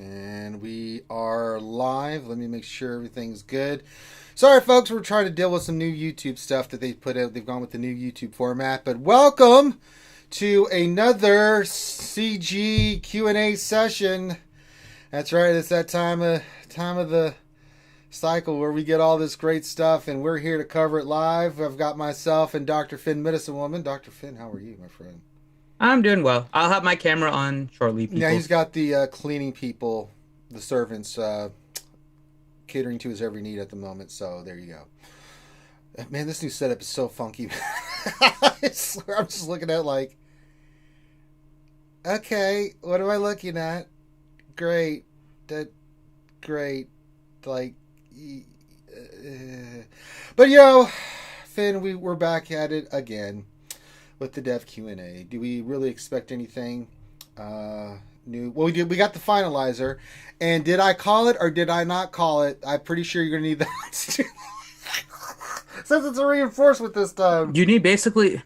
And we are live. Let me make sure everything's good. Sorry, folks, we're trying to deal with some new YouTube stuff that they put out. They've gone with the new YouTube format. But welcome to another CG Q&A session. That's right. It's that time of the cycle where we get all this great stuff, and we're here to cover it live. I've got myself and Dr. Finn, Medicine Woman. Dr. Finn, how are you, my friend? I'm doing well. I'll have my camera on shortly, people. Yeah, he's got the cleaning people, the servants, catering to his every need at the moment. So there you go. Man, this new setup is so funky. I swear, I'm just looking at it like, okay, what am I looking at? Great, great, like, but Finn, we're back at it again with the dev Q&A. Do we really expect anything new? Well, we got the finalizer, and did I call it or did I not call it? I'm pretty sure you're gonna need that. Since it's a reinforcement this time. You need basically,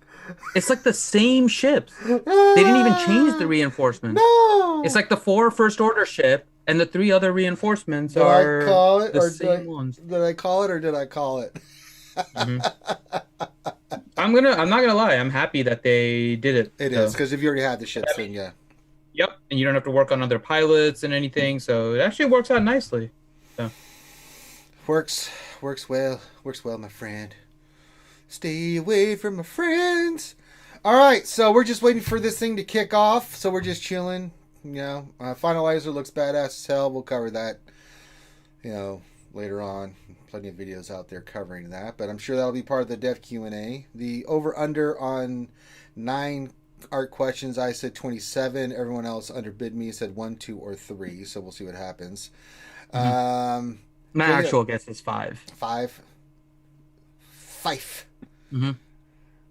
it's like the same ships. They didn't even change the reinforcements. No! It's like the 4 first order ship and the 3 other reinforcements Did are I call it, the or same ones. Did I call it or did I call it? Mm-hmm. I'm not gonna lie. I'm happy that they did it. It is, because if you already had the ships, then yeah. Yep, and you don't have to work on other pilots and anything, so it actually works out nicely. So Works well, my friend. Stay away from my friends. All right, so we're just waiting for this thing to kick off. So we're just chilling. Finalizer looks badass as hell. We'll cover that, later on. Plenty of videos out there covering that, but I'm sure that'll be part of the dev Q&A. The over-under on 9 art questions, I said 27. Everyone else underbid me, said 1, 2, or 3. So we'll see what happens. my actual guess is 5. 5. Mm-hmm.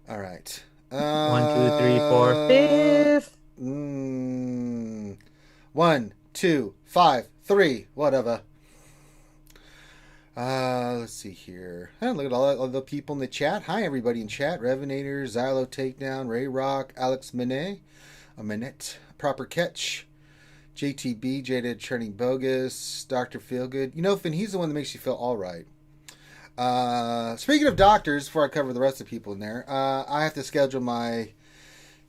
All right. 1, 2, 3, 4, 5. 1, 2, 5, 3. Whatever. Let's see here. Look at all the people in the chat. Hi, everybody in chat. Revenator, Xylo Takedown, Ray Rock, Alex Minette, Proper Catch, JTB, Jaded Turning Bogus, Dr. Feelgood. Finn, he's the one that makes you feel all right. Speaking of doctors, before I cover the rest of the people in there, I have to schedule my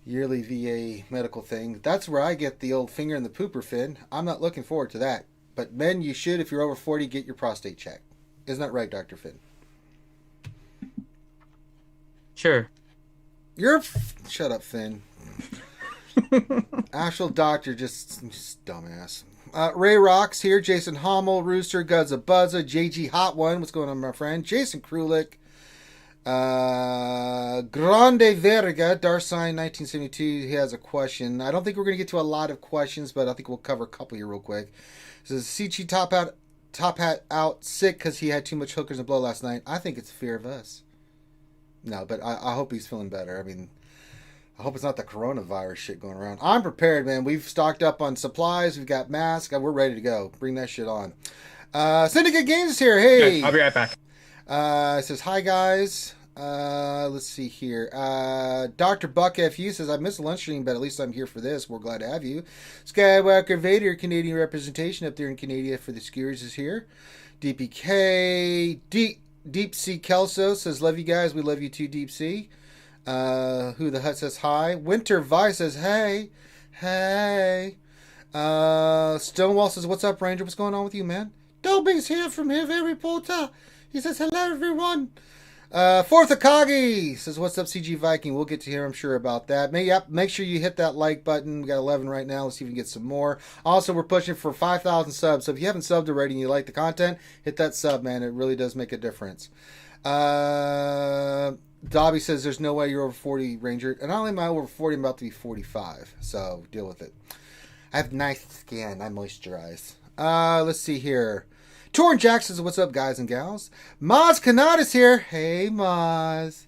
yearly VA medical thing. That's where I get the old finger in the pooper, Finn. I'm not looking forward to that. But men, you should, if you're over 40, get your prostate checked. Isn't that right, Dr. Finn? Sure. Shut up, Finn. Actual doctor, just dumbass. Ray Rocks here. Jason Hommel, Rooster, Guzza Buzza, JG Hot One. What's going on, my friend? Jason Krulik. Grande Verga, Darsign 1972. He has a question. I don't think we're going to get to a lot of questions, but I think we'll cover a couple here real quick. Says CG top hat out sick because he had too much hookers and blow last night. I think it's fear of us. No, but I hope he's feeling better. I mean, I hope it's not the coronavirus shit going around. I'm prepared, man. We've stocked up on supplies. We've got masks. We're ready to go. Bring that shit on. Syndicate Games is here. Hey. I'll be right back. It says, hi, guys. Let's see here. Dr. Buck FU says, I missed the lunch stream, but at least I'm here for this. We're glad to have you. Skywalker Vader, Canadian representation up there in Canada for the skiers is here. DPK, Deep Sea Kelso says, love you guys. We love you too, Deep Sea. Who the Hut says hi. Winter Vi says, hey. Stonewall says, what's up, Ranger? What's going on with you, man? Dolby's here from here, very Porter. He says, hello, everyone. Fourth Akagi says, what's up, CG Viking? We'll get to hear, I'm sure, about that. Make sure you hit that like button. We got 11 right now. Let's see if we can get some more. Also, we're pushing for 5,000 subs. So if you haven't subbed already and you like the content, hit that sub, man. It really does make a difference. Dobby says, there's no way you're over 40, Ranger. And not only am I over 40, I'm about to be 45. So deal with it. I have nice skin. I moisturize. Let's see here. Torn Jack says, what's up, guys and gals? Maz Kanada's here. Hey, Maz.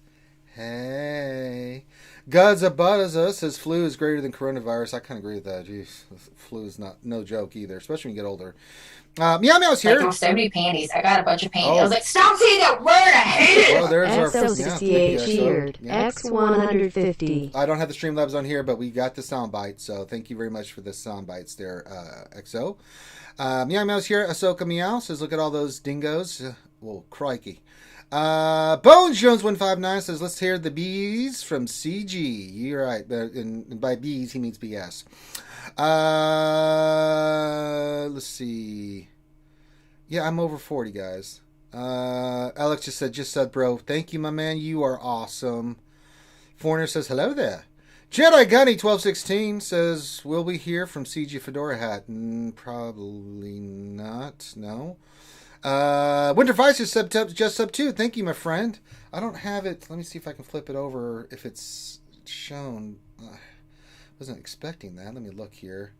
Hey. Godza Buzza says flu is greater than coronavirus. I kind of agree with that. Jeez, flu is no joke either, especially when you get older. Meow Meow's here. Like, so many panties. I got a bunch of panties. I was like, stop saying that word. I hate it. Oh, there's SWGOH here. X150. I don't have the Streamlabs on here, but we got the sound bites. So thank you very much for the sound bites there, XO. Meow Meow's here. Ahsoka Meow says, look at all those dingoes. Well, crikey. Bones Jones 159 says, let's hear the bees from CG. You're right. And by bees, he means BS. Let's see. Yeah, I'm over 40, guys. Alex just said, bro, thank you, my man. You are awesome. Foreigner says, hello there. Jedi Gunny 1216 says, will we hear from CG Fedora Hat? Probably not. No. Winter Vice is just sub 2. Thank you, my friend. I don't have it. Let me see if I can flip it over if it's shown. Wasn't expecting that. Let me look here.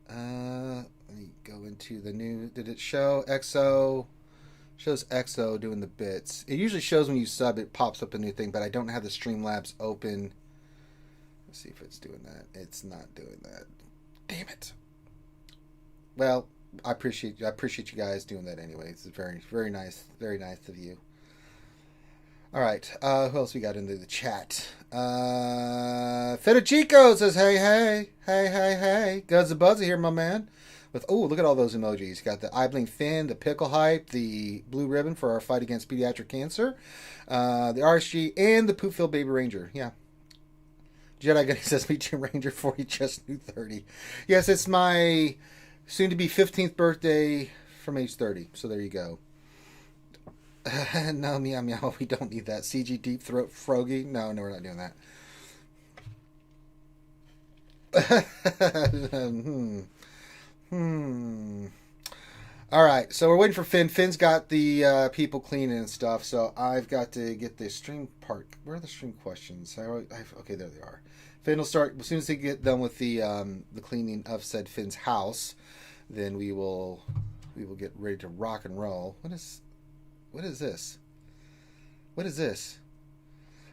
Let me go into the new. Did it show XO? Shows XO doing the bits. It usually shows when you sub, it pops up a new thing, but I don't have the Streamlabs open. Let's see if it's doing that. It's not doing that. Damn it. Well, I appreciate you guys doing that anyway. It's very, very nice of you. All right, who else we got into the chat? Federico says, hey. Guzza Buzza here, my man. Look at all those emojis. Got the eye blink fin, the pickle hype, the blue ribbon for our fight against pediatric cancer, the RSG, and the poop-filled baby ranger. Yeah. Jedi Gunny says, me too, Ranger 40, just new 30. Yes, it's my soon-to-be 15th birthday from age 30. So there you go. No, meow meow, we don't need that. CG Deep Throat Froggy. No, we're not doing that. All right, so we're waiting for Finn. Finn's got the people cleaning and stuff, so I've got to get the stream part. Where are the stream questions? Okay, there they are. Finn will start as soon as they get done with the cleaning of said Finn's house. Then we will get ready to rock and roll. What is this? What is this?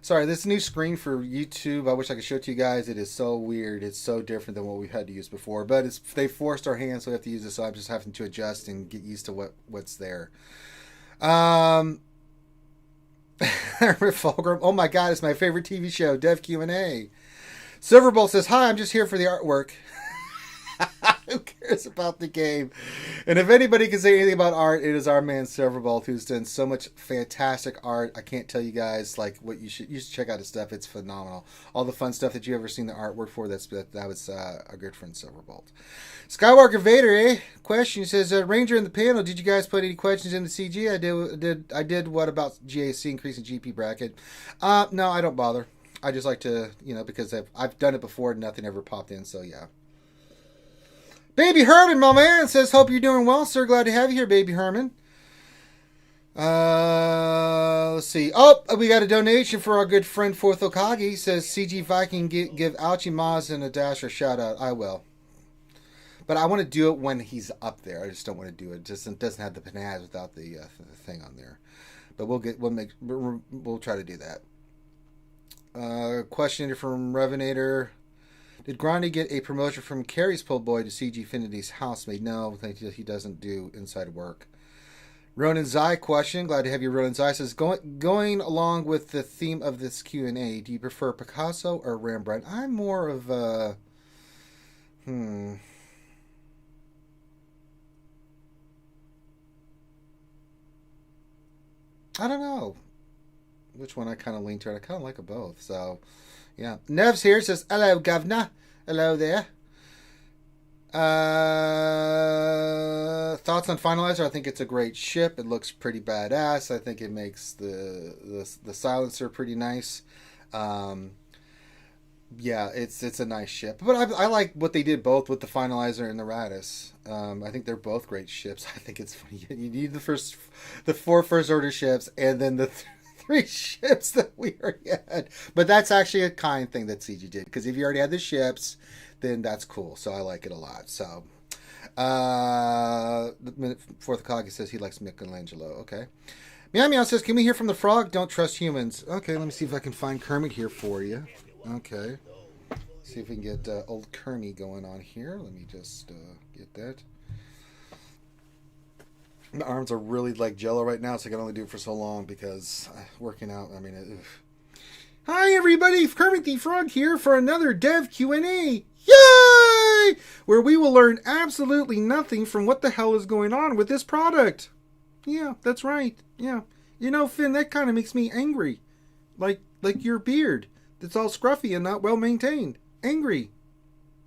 Sorry, this new screen for YouTube, I wish I could show it to you guys. It is so weird. It's so different than what we've had to use before. But they forced our hands, so we have to use it. So I'm just having to adjust and get used to what's there. Fulgrim, oh my God, it's my favorite TV show, Dev Q&A. Silverbolt says, hi, I'm just here for the artwork. Who cares about the game? And if anybody can say anything about art, it is our man Silverbolt, who's done so much fantastic art. I can't tell you guys like what you should check out his stuff. It's phenomenal. All the fun stuff that you ever seen the artwork for. That was our good friend Silverbolt. Skywalker Vader, question says, Ranger in the panel. Did you guys put any questions in the CG? I did. What about GAC increasing GP bracket? No, I don't bother. I just like to, because I've done it before and nothing ever popped in. So yeah. Baby Herman, my man, says, hope you're doing well, sir. Glad to have you here, Baby Herman. Let's see. Oh, we got a donation for our good friend Fourth Okagi. Says, CG Viking, give Ouchie Maz and a Dash a shout out. I will. But I want to do it when he's up there. I just don't want to do it. It just doesn't have the pizzazz without the thing on there. But we'll try to do that. Question from Revenator. Did Grandy get a promotion from Carrie's Pull Boy to CG Finity's housemaid? No, he doesn't do inside work. Ronan Zai question. Glad to have you, Ronan Zai. Says, going along with the theme of this Q&A, do you prefer Picasso or Rembrandt? I'm more of a... I don't know which one I kind of lean toward. I kind of like them both, so... Yeah. Nev's here, says, hello, governor. Hello there. Thoughts on Finalizer? I think it's a great ship. It looks pretty badass. I think it makes the silencer pretty nice. Yeah, it's a nice ship. But I like what they did both with the Finalizer and the Radis. I think they're both great ships. I think it's funny. You need the 4 first order ships and then the 3 ships that we already had. But that's actually a kind thing that CG did, because if you already had the ships, then that's cool. So I like it a lot. So Fourth Kagi says he likes Michelangelo. Okay. Meow Meow says, can we hear from the frog? Don't trust humans. Okay, let me see if I can find Kermit here for you. Okay. See if we can get old Kermie going on here. Let me just get that. My arms are really like jello right now, so I can only do it for so long because working out. I mean, hi everybody, Kermit the Frog here for another Dev Q&A. Yay! Where we will learn absolutely nothing from what the hell is going on with this product. Yeah, that's right. Yeah, you know, Finn, that kind of makes me angry, like your beard that's all scruffy and not well maintained. Angry.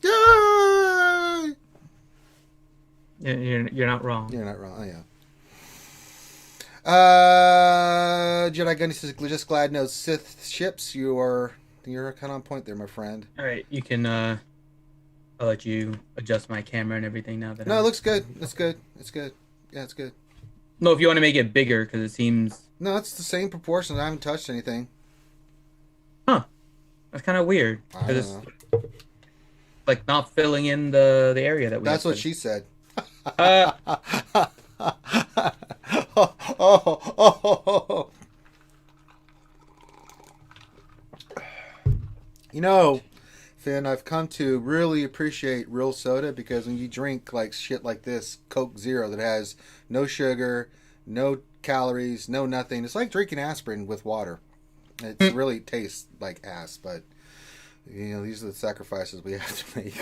Yay! You're not wrong. You're not wrong. Oh yeah. Jedi Gunny says, just glad no Sith ships. You're kind of on point there, my friend. All right, you can. I'll let you adjust my camera and everything now. No, it looks good. It's good. It's good. Yeah, it's good. No, if you want to make it bigger, because it seems. No, it's the same proportions. I haven't touched anything. Huh? That's kind of weird. I don't know. Like not filling in the area that we. That's what she said. Oh. You know, Finn, I've come to really appreciate real soda because when you drink like shit like this, Coke Zero that has no sugar, no calories, no nothing, it's like drinking aspirin with water. It really tastes like ass, but you know, these are the sacrifices we have to make.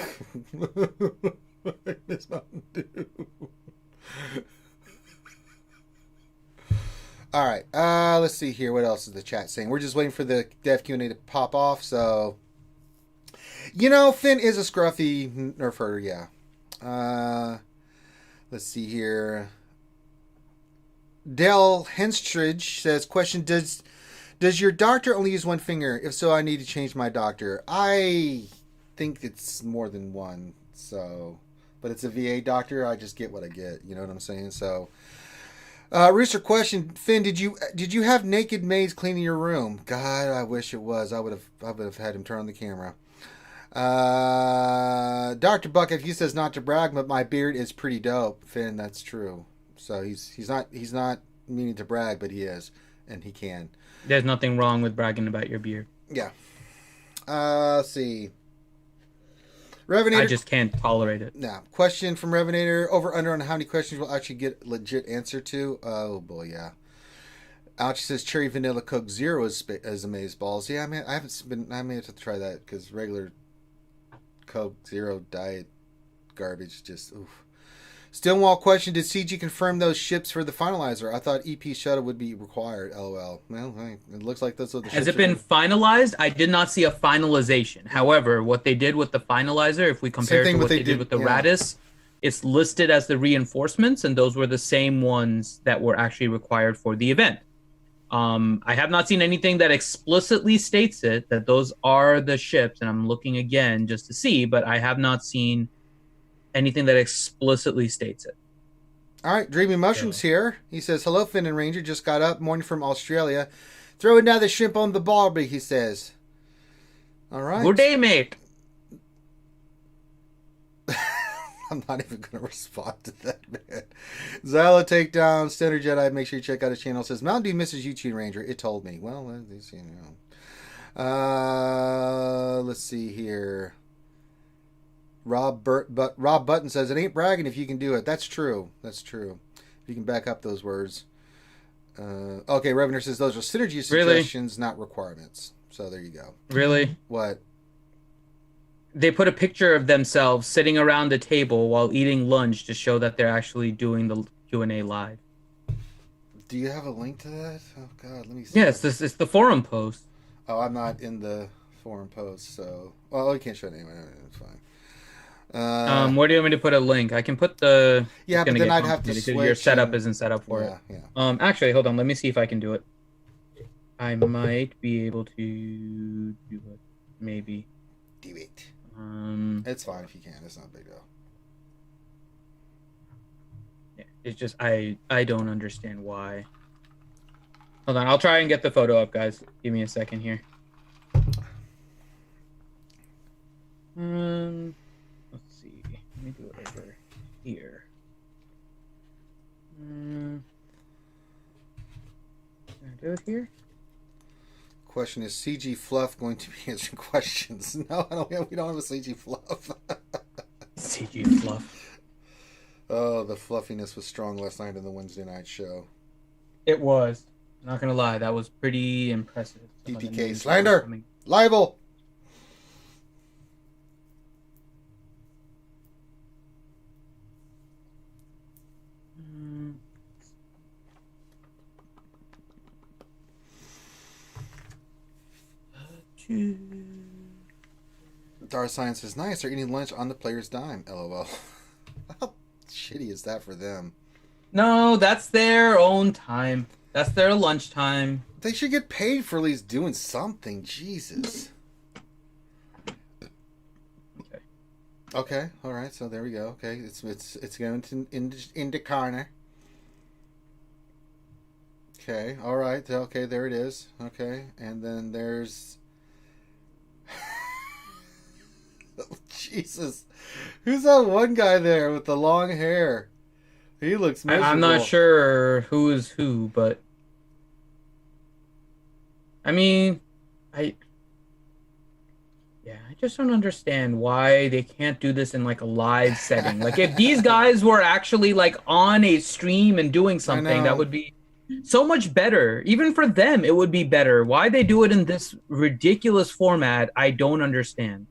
This Mountain Dew. All right, let's see here. What else is the chat saying? We're just waiting for the Dev Q&A to pop off. So, you know, Finn is a scruffy nerf herder, yeah. Let's see here. Dale Henstridge says, question, does your doctor only use one finger? If so, I need to change my doctor. I think it's more than one, so... But it's a VA doctor. I just get what I get. You know what I'm saying? So... Rooster question, Finn, did you have naked maids cleaning your room? God, I wish it was. I would have had him turn on the camera. Dr. Bucket, he says not to brag, but my beard is pretty dope. Finn, that's true. So he's not meaning to brag, but he is, and he can. There's nothing wrong with bragging about your beard. Yeah. Let's see. Revenator, I just can't tolerate it. Now, question from Revenator. Over under on how many questions we'll actually get legit answer to. Oh boy, yeah. Ouch says cherry vanilla Coke Zero is amazeballs. Yeah, I mean, I may have to try that because regular Coke Zero diet garbage just oof. Stonewall question, did CG confirm those ships for the finalizer? I thought EP shuttle would be required. LOL. Well, it looks like those are the ships. Has it been finalized? I did not see a finalization. However, what they did with the finalizer, if we compare it to what they did with the Radis, it's listed as the reinforcements, and those were the same ones that were actually required for the event. I have not seen anything that explicitly states it, that those are the ships, and I'm looking again just to see, but I have not seen anything that explicitly states it. All right, Dreamy Mushrooms here. He says, hello, Finn and Ranger. Just got up, morning from Australia. Throw another shrimp on the barbie, he says. All right. Good day, mate. I'm not even going to respond to that, man. Zyla Takedown, Standard Jedi. Make sure you check out his channel. It says, Mountain Dew misses YouTube Ranger. It told me. Well, you know. Let's see here. Rob Button says, it ain't bragging if you can do it. That's true. That's true. If you can back up those words. Okay, Revener says those are synergy suggestions, not requirements. So there you go. Really? What? They put a picture of themselves sitting around a table while eating lunch to show that they're actually doing the Q&A live. Do you have a link to that? Oh, God, let me see. Yeah, it's the forum post. Oh, I'm not in the forum post, so... Well, you can't show it anyway. It's fine. Where do you want me to put a link? I can put the... Yeah, but then I'd have to switch. Your setup isn't set up for it. Yeah. Actually, hold on. Let me see if I can do it. I might be able to do it. Maybe. Do it. It's fine if you can. It's not a big deal. Yeah, it's just I don't understand why. Hold on. I'll try and get the photo up, guys. Give me a second here. Let's see. Let me do it over here. Can I do it here? question is CG Fluff going to be answering questions? No, we don't have a CG Fluff. CG Fluff. Oh, the fluffiness was strong last night in the Wednesday night show. It was. Not gonna lie, that was pretty impressive. DPK slander, libel. Dar Science is nice. They're eating lunch on the player's dime. LOL. How shitty is that for them? No, that's their own time. That's their lunchtime. They should get paid for at least doing something. Jesus. Okay. All right. So there we go. Okay. It's going into Carner. Okay. All right. Okay. There it is. Okay. And then there's. Oh, Jesus. Who's that one guy there with the long hair? He looks miserable. I'm not sure who is who, but I mean, I just don't understand why they can't do this in like a live setting. Like if these guys were actually like on a stream and doing something, that would be so much better. Even for them, it would be better. Why they do it in this ridiculous format, I don't understand.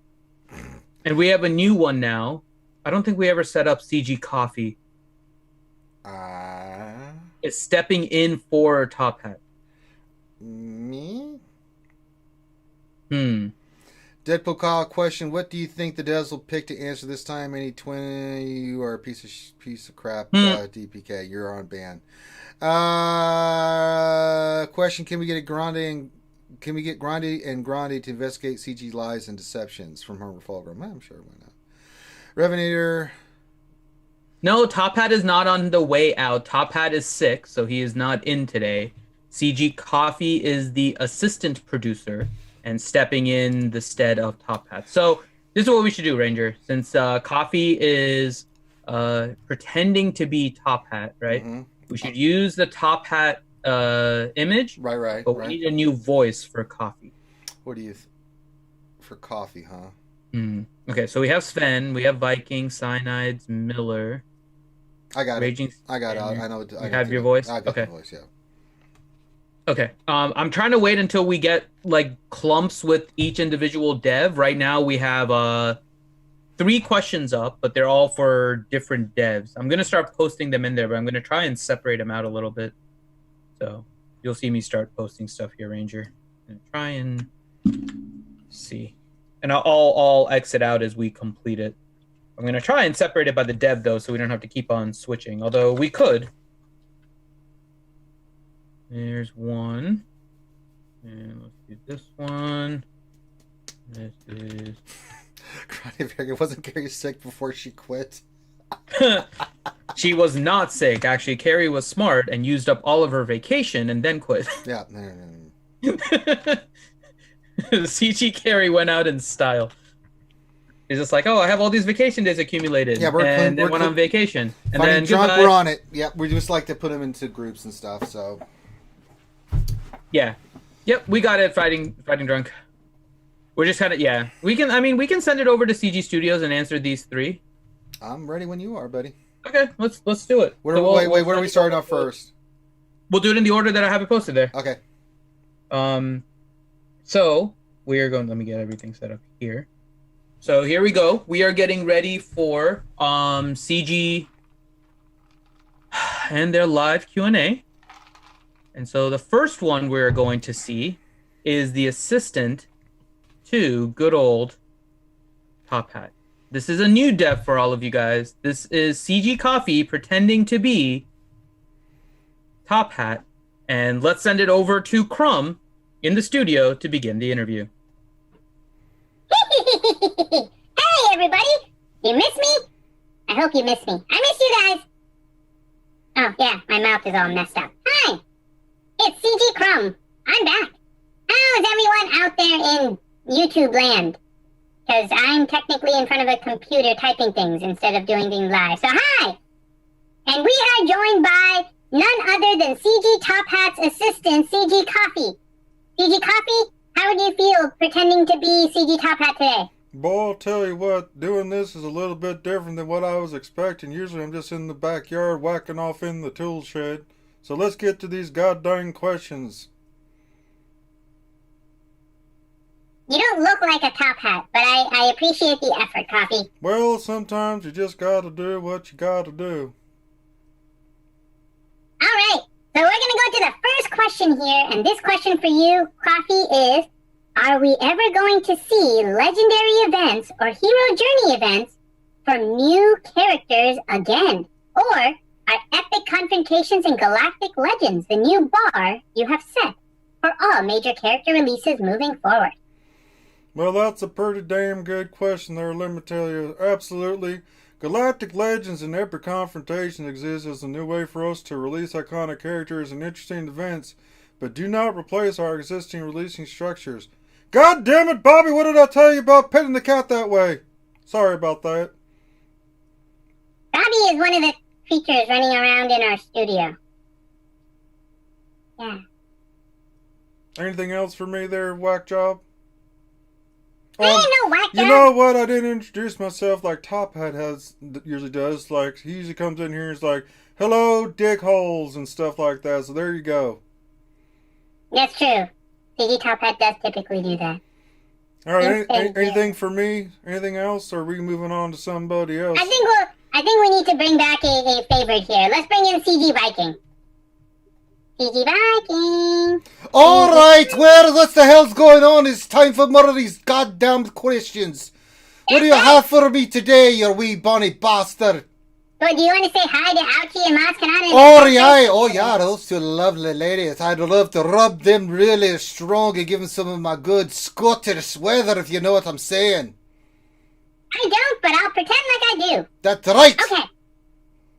And we have a new one now. I don't think we ever set up CG Coffee. It's stepping in for Top Hat. Me? Deadpool Kyle question: what do you think the Devs will pick to answer this time? Any 20? You are a piece of crap. DPK, you're on ban. Question: Can we get Grande and Grande to investigate CG lies and deceptions from Homer Fulgrim? I'm sure why not. Revenator. No, Top Hat is not on the way out. Top Hat is sick, so he is not in today. CG Coffee is the assistant producer and stepping in the stead of Top Hat. So this is what we should do, Ranger. Since Coffee is pretending to be Top Hat, right? Mm-hmm. We should use the Top Hat image. Right. But we need a new voice for Coffee. What do you... for Coffee, huh? Okay, so we have Sven, we have Viking, Cyanides, Miller... I got it. I know. I have your voice? I got the voice, yeah. Okay. I'm trying to wait until we get like clumps with each individual dev. Right now we have 3 questions up, but they're all for different devs. I'm going to start posting them in there, but I'm going to try and separate them out a little bit. So you'll see me start posting stuff here, Ranger. And try and see. And I'll exit out as we complete it. I'm going to try and separate it by the dev, though, so we don't have to keep on switching. Although we could. There's one. And let's do this one. This is... Wasn't Carrie sick before she quit? She was not sick. Actually, Carrie was smart and used up all of her vacation and then quit. Yeah. CG Carrie went out in style. It's just like, oh, I have all these vacation days accumulated. Yeah, then went on vacation. And then drunk, we're on it. Yeah, we just like to put them into groups and stuff, so. Yeah. Yep, we got it, fighting drunk. We're just kind of, yeah. We can send it over to CG Studios and answer these 3. I'm ready when you are, buddy. Okay, let's do it. Where do we start off first? We'll do it in the order that I have it posted there. Okay. So, we are going, let me get everything set up here. So here we go. We are getting ready for CG and their live Q&A. And so the first one we're going to see is the assistant to good old Top Hat. This is a new dev for all of you guys. This is CG Coffee pretending to be Top Hat. And let's send it over to Crumb in the studio to begin the interview. Hey, everybody! You miss me? I hope you miss me. I miss you guys! Oh, yeah, my mouth is all messed up. Hi! It's CG Crumb. I'm back. How is everyone out there in YouTube land? Because I'm technically in front of a computer typing things instead of doing things live. So, hi! And we are joined by none other than CG Top Hat's assistant, CG Coffee. CG Coffee, how would you feel pretending to be CG Top Hat today? Boy, I'll tell you what, doing this is a little bit different than what I was expecting. Usually I'm just in the backyard whacking off in the tool shed. So let's get to these goddamn questions. You don't look like a top hat, but I appreciate the effort, Coffee. Well, sometimes you just gotta do what you gotta do. Alright, so we're gonna go to the first question here, and this question for you, Coffee, is: are we ever going to see legendary events or hero journey events for new characters again? Or are epic confrontations in Galactic Legends the new bar you have set for all major character releases moving forward? Well, that's a pretty damn good question there, let me tell you. Absolutely. Galactic Legends and Epic Confrontation exist as a new way for us to release iconic characters and interesting events, but do not replace our existing releasing structures. God damn it, Bobby, what did I tell you about petting the cat that way? Sorry about that. Bobby is one of the creatures running around in our studio. Yeah. Anything else for me there, whack job? I ain't no whack job. You know what? I didn't introduce myself like Top Hat usually does. Like, he usually comes in here and is like, hello, dick holes, and stuff like that. So there you go. That's true. CG Top Hat does typically do that. All right, anything for me? Anything else? Or are we moving on to somebody else? I think we need to bring back a favorite here. Let's bring in CG Viking. CG Viking. All right, well, what the hell's going on? It's time for more of these goddamn questions. What do you have for me today, you wee bonny bastard? So do you want to say hi to Ouchie and Maskanana? Oh yeah, those two lovely ladies. I'd love to rub them really strong and give them some of my good Scottish weather, if you know what I'm saying. I don't, but I'll pretend like I do. That's right. Okay.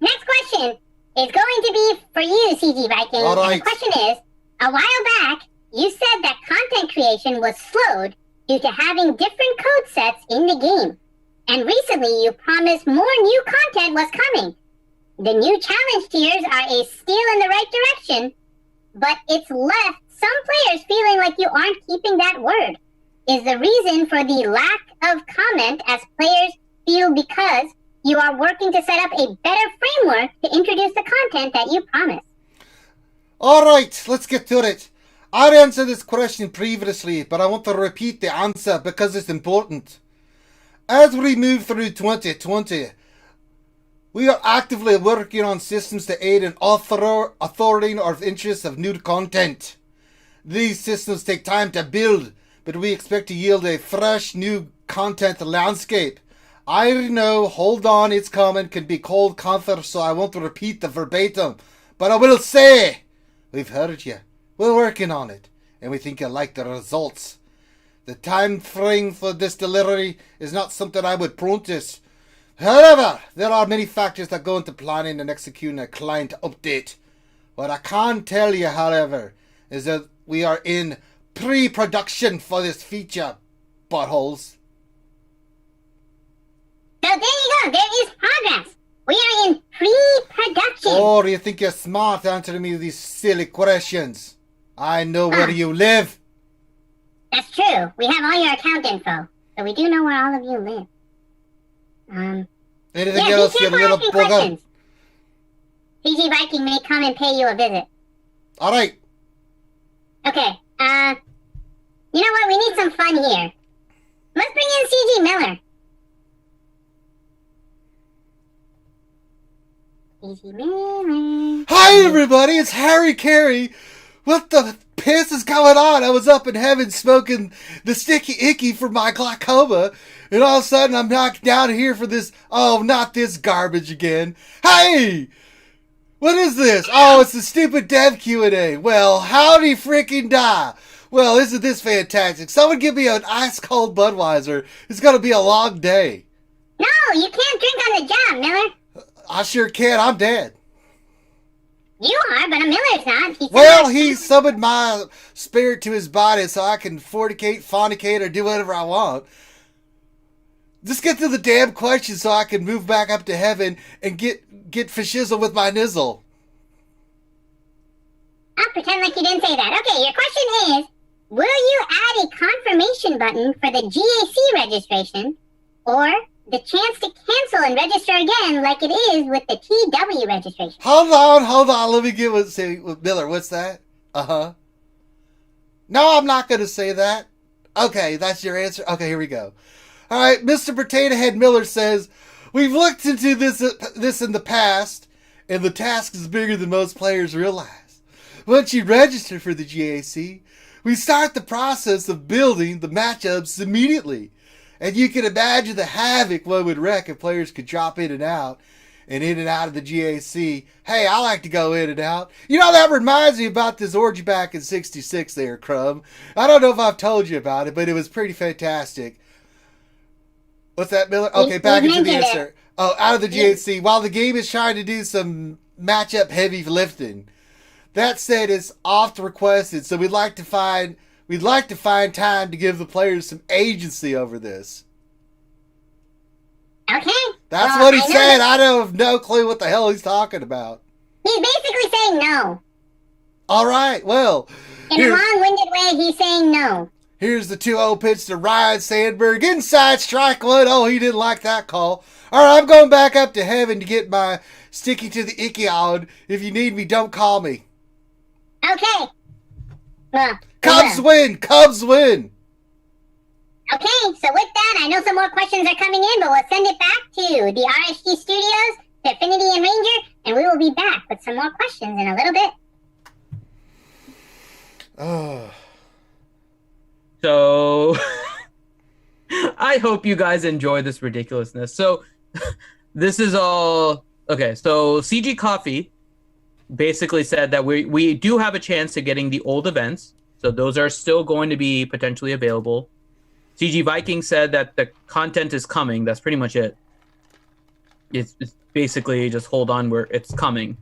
Next question is going to be for you, CG Viking. All right. And the question is, a while back, you said that content creation was slowed due to having different code sets in the game. And recently you promised more new content was coming. The new challenge tiers are a steal in the right direction, but it's left some players feeling like you aren't keeping that word. Is the reason for the lack of comment as players feel because you are working to set up a better framework to introduce the content that you promised? Alright, let's get to it. I answered this question previously, but I want to repeat the answer because it's important. As we move through 2020, we are actively working on systems to aid in authoring our interests of new content. These systems take time to build, but we expect to yield a fresh new content landscape. I know, hold on, it's coming, can be cold comfort, so I won't repeat the verbatim. But I will say, we've heard you, we're working on it, and we think you'll like the results. The time frame for this delivery is not something I would promise. However, there are many factors that go into planning and executing a client update. What I can tell you, however, is that we are in pre-production for this feature, buttholes. So there you go, there is progress. We are in pre-production. Or you think you're smart answering me these silly questions? I know where you live. That's true. We have all your account info, so we do know where all of you live. Anything else, you little bugger? CG Viking may come and pay you a visit. Alright. Okay, you know what? We need some fun here. Let's bring in CG Miller. CG Miller. Hi everybody, it's Harry Carey. What the piss is going on? I was up in heaven smoking the sticky icky for my glaucoma, and all of a sudden I'm knocked down here for this, oh, not this garbage again. Hey! What is this? Oh, it's the stupid dev Q&A. Well, howdy freaking da. Well, isn't this fantastic? Someone give me an ice cold Budweiser. It's gonna be a long day. No, you can't drink on the job, Miller. I sure can. I'm dead. You are, but Miller's not. Well, he summoned my spirit to his body so I can fornicate, or do whatever I want. Just get to the damn question so I can move back up to heaven and get fashizzle with my nizzle. I'll pretend like you didn't say that. Okay, your question is, will you add a confirmation button for the GAC registration or the chance to cancel and register again like it is with the TW registration? Hold on. Let me get with Miller. What's that? Uh-huh. No, I'm not going to say that. Okay, that's your answer. Okay, here we go. All right, Mr. Potato Head Miller says, we've looked into this in the past, and the task is bigger than most players realize. Once you register for the GAC, we start the process of building the matchups immediately. And you can imagine the havoc one would wreak if players could drop in and out of the GAC. Hey, I like to go in and out. You know, that reminds me about this orgy back in 66 there, Crumb. I don't know if I've told you about it, but it was pretty fantastic. What's that, Miller? Okay, back into the answer. Oh, out of the GAC. While the game is trying to do some matchup heavy lifting. That said, it's oft requested, so we'd like to find time to give the players some agency over this. Okay. That's what he said. I have no clue what the hell he's talking about. He's basically saying no. All right, well. In a long-winded way, he's saying no. Here's the 2-0 pitch to Ryan Sandberg. Inside strike one. Oh, he didn't like that call. All right, I'm going back up to heaven to get my sticky to the icky on. If you need me, don't call me. Okay. Well, Cubs win. Cubs win. Okay, so with that, I know some more questions are coming in, but we'll send it back to the RSG studios, to Affinity and Ranger, and we will be back with some more questions in a little bit. Oh. So, I hope you guys enjoy this ridiculousness. So, this is all... Okay, so CG Coffee basically said that we do have a chance to getting the old events. So, those are still going to be potentially available. CG Viking said that the content is coming. That's pretty much it. It's basically just hold on where it's coming,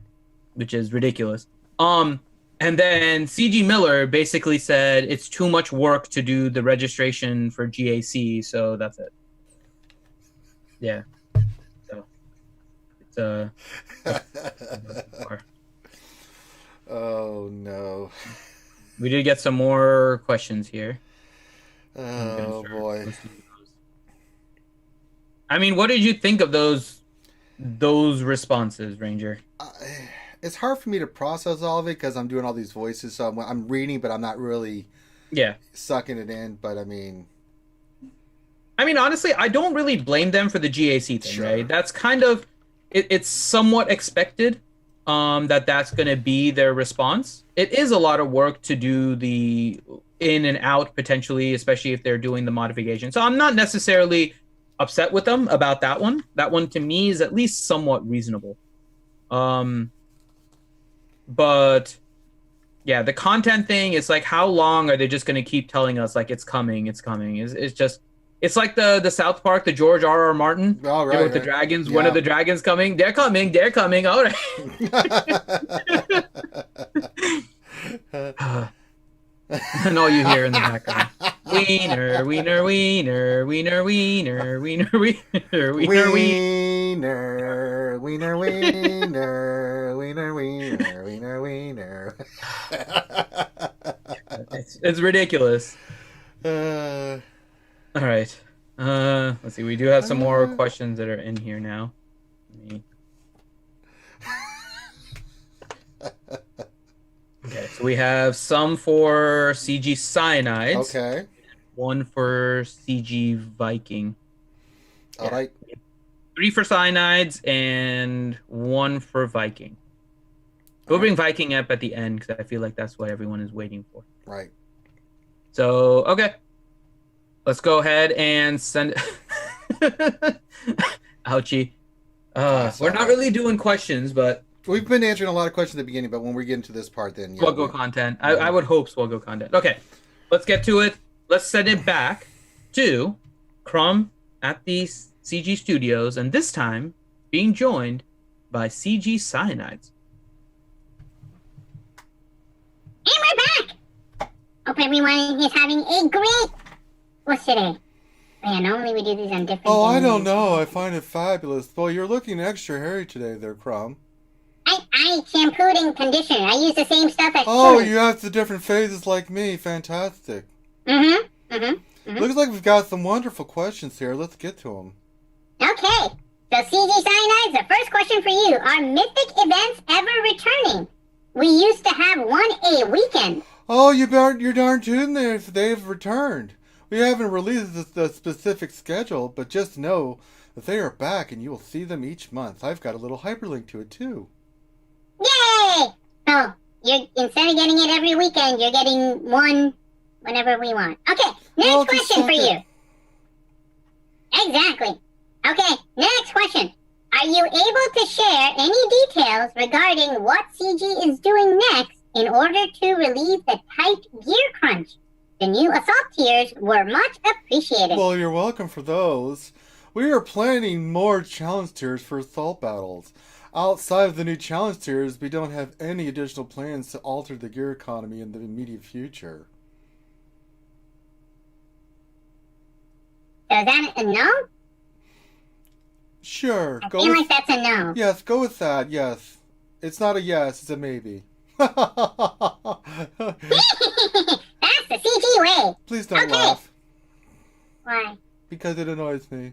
which is ridiculous. And then CG Miller basically said it's too much work to do the registration for GAC, so that's it. Yeah. So it's Oh no. We did get some more questions here. Oh boy. I mean, what did you think of those responses, Ranger? It's hard for me to process all of it because I'm doing all these voices, so I'm reading, but I'm not really sucking it in. But I mean, honestly, I don't really blame them for the GAC thing, right? That's kind of it's somewhat expected that's going to be their response. It is a lot of work to do the in and out potentially, especially if they're doing the modification. So I'm not necessarily upset with them about that one. That one to me is at least somewhat reasonable. But yeah, the content thing is like, how long are they just going to keep telling us like it's coming? It's just, it's like the South Park, the George R.R. Martin with the dragons. Yeah. When are the dragons coming? They're coming. All right. And all you hear in the background, wiener, wiener, wiener, wiener, wiener, wiener, wiener, wiener, wiener, wiener, wiener, wiener, wiener, wiener, wiener. It's ridiculous. All right. Let's see. We do have some more questions that are in here now. Okay, so we have some for CG Cyanides. Okay. One for CG Viking. All right. 3 for Cyanides and 1 for Viking. We'll bring Viking up at the end because I feel like that's what everyone is waiting for. Right. So, okay. Let's go ahead and send... Ouchie. We're not really doing questions, but... We've been answering a lot of questions at the beginning, but when we get into this part, then... SWGOH content. I would hope SWGOH content. Okay, let's get to it. Let's send it back to Crumb at the CG Studios, and this time being joined by CG Cyanides. And we're back! Hope everyone is having a great... What's today? Yeah, normally we do these on different days. I don't know. I find it fabulous. Well, you're looking extra hairy today there, Crumb. I I shampooed and conditioner. I use the same stuff as you have the different phases like me. Fantastic. Mm-hmm. Looks like we've got some wonderful questions here. Let's get to them. Okay. So, CG Cyanides, the first question for you. Are Mythic events ever returning? We used to have one a weekend. Oh, you're darn tune there if they've returned. We haven't released the specific schedule, but just know that they are back and you will see them each month. I've got a little hyperlink to it, too. Yay! So, instead of getting it every weekend, you're getting one whenever we want. Okay, next question for you. Exactly. Okay, next question. Are you able to share any details regarding what CG is doing next in order to relieve the tight gear crunch? The new assault tiers were much appreciated. Well, you're welcome for those. We are planning more challenge tiers for assault battles. Outside of the new challenge tiers, we don't have any additional plans to alter the gear economy in the immediate future. So is that a no? Sure. I feel like that's a no. Yes, go with that, yes. It's not a yes, it's a maybe. That's the CG way. Please don't laugh. Why? Because it annoys me.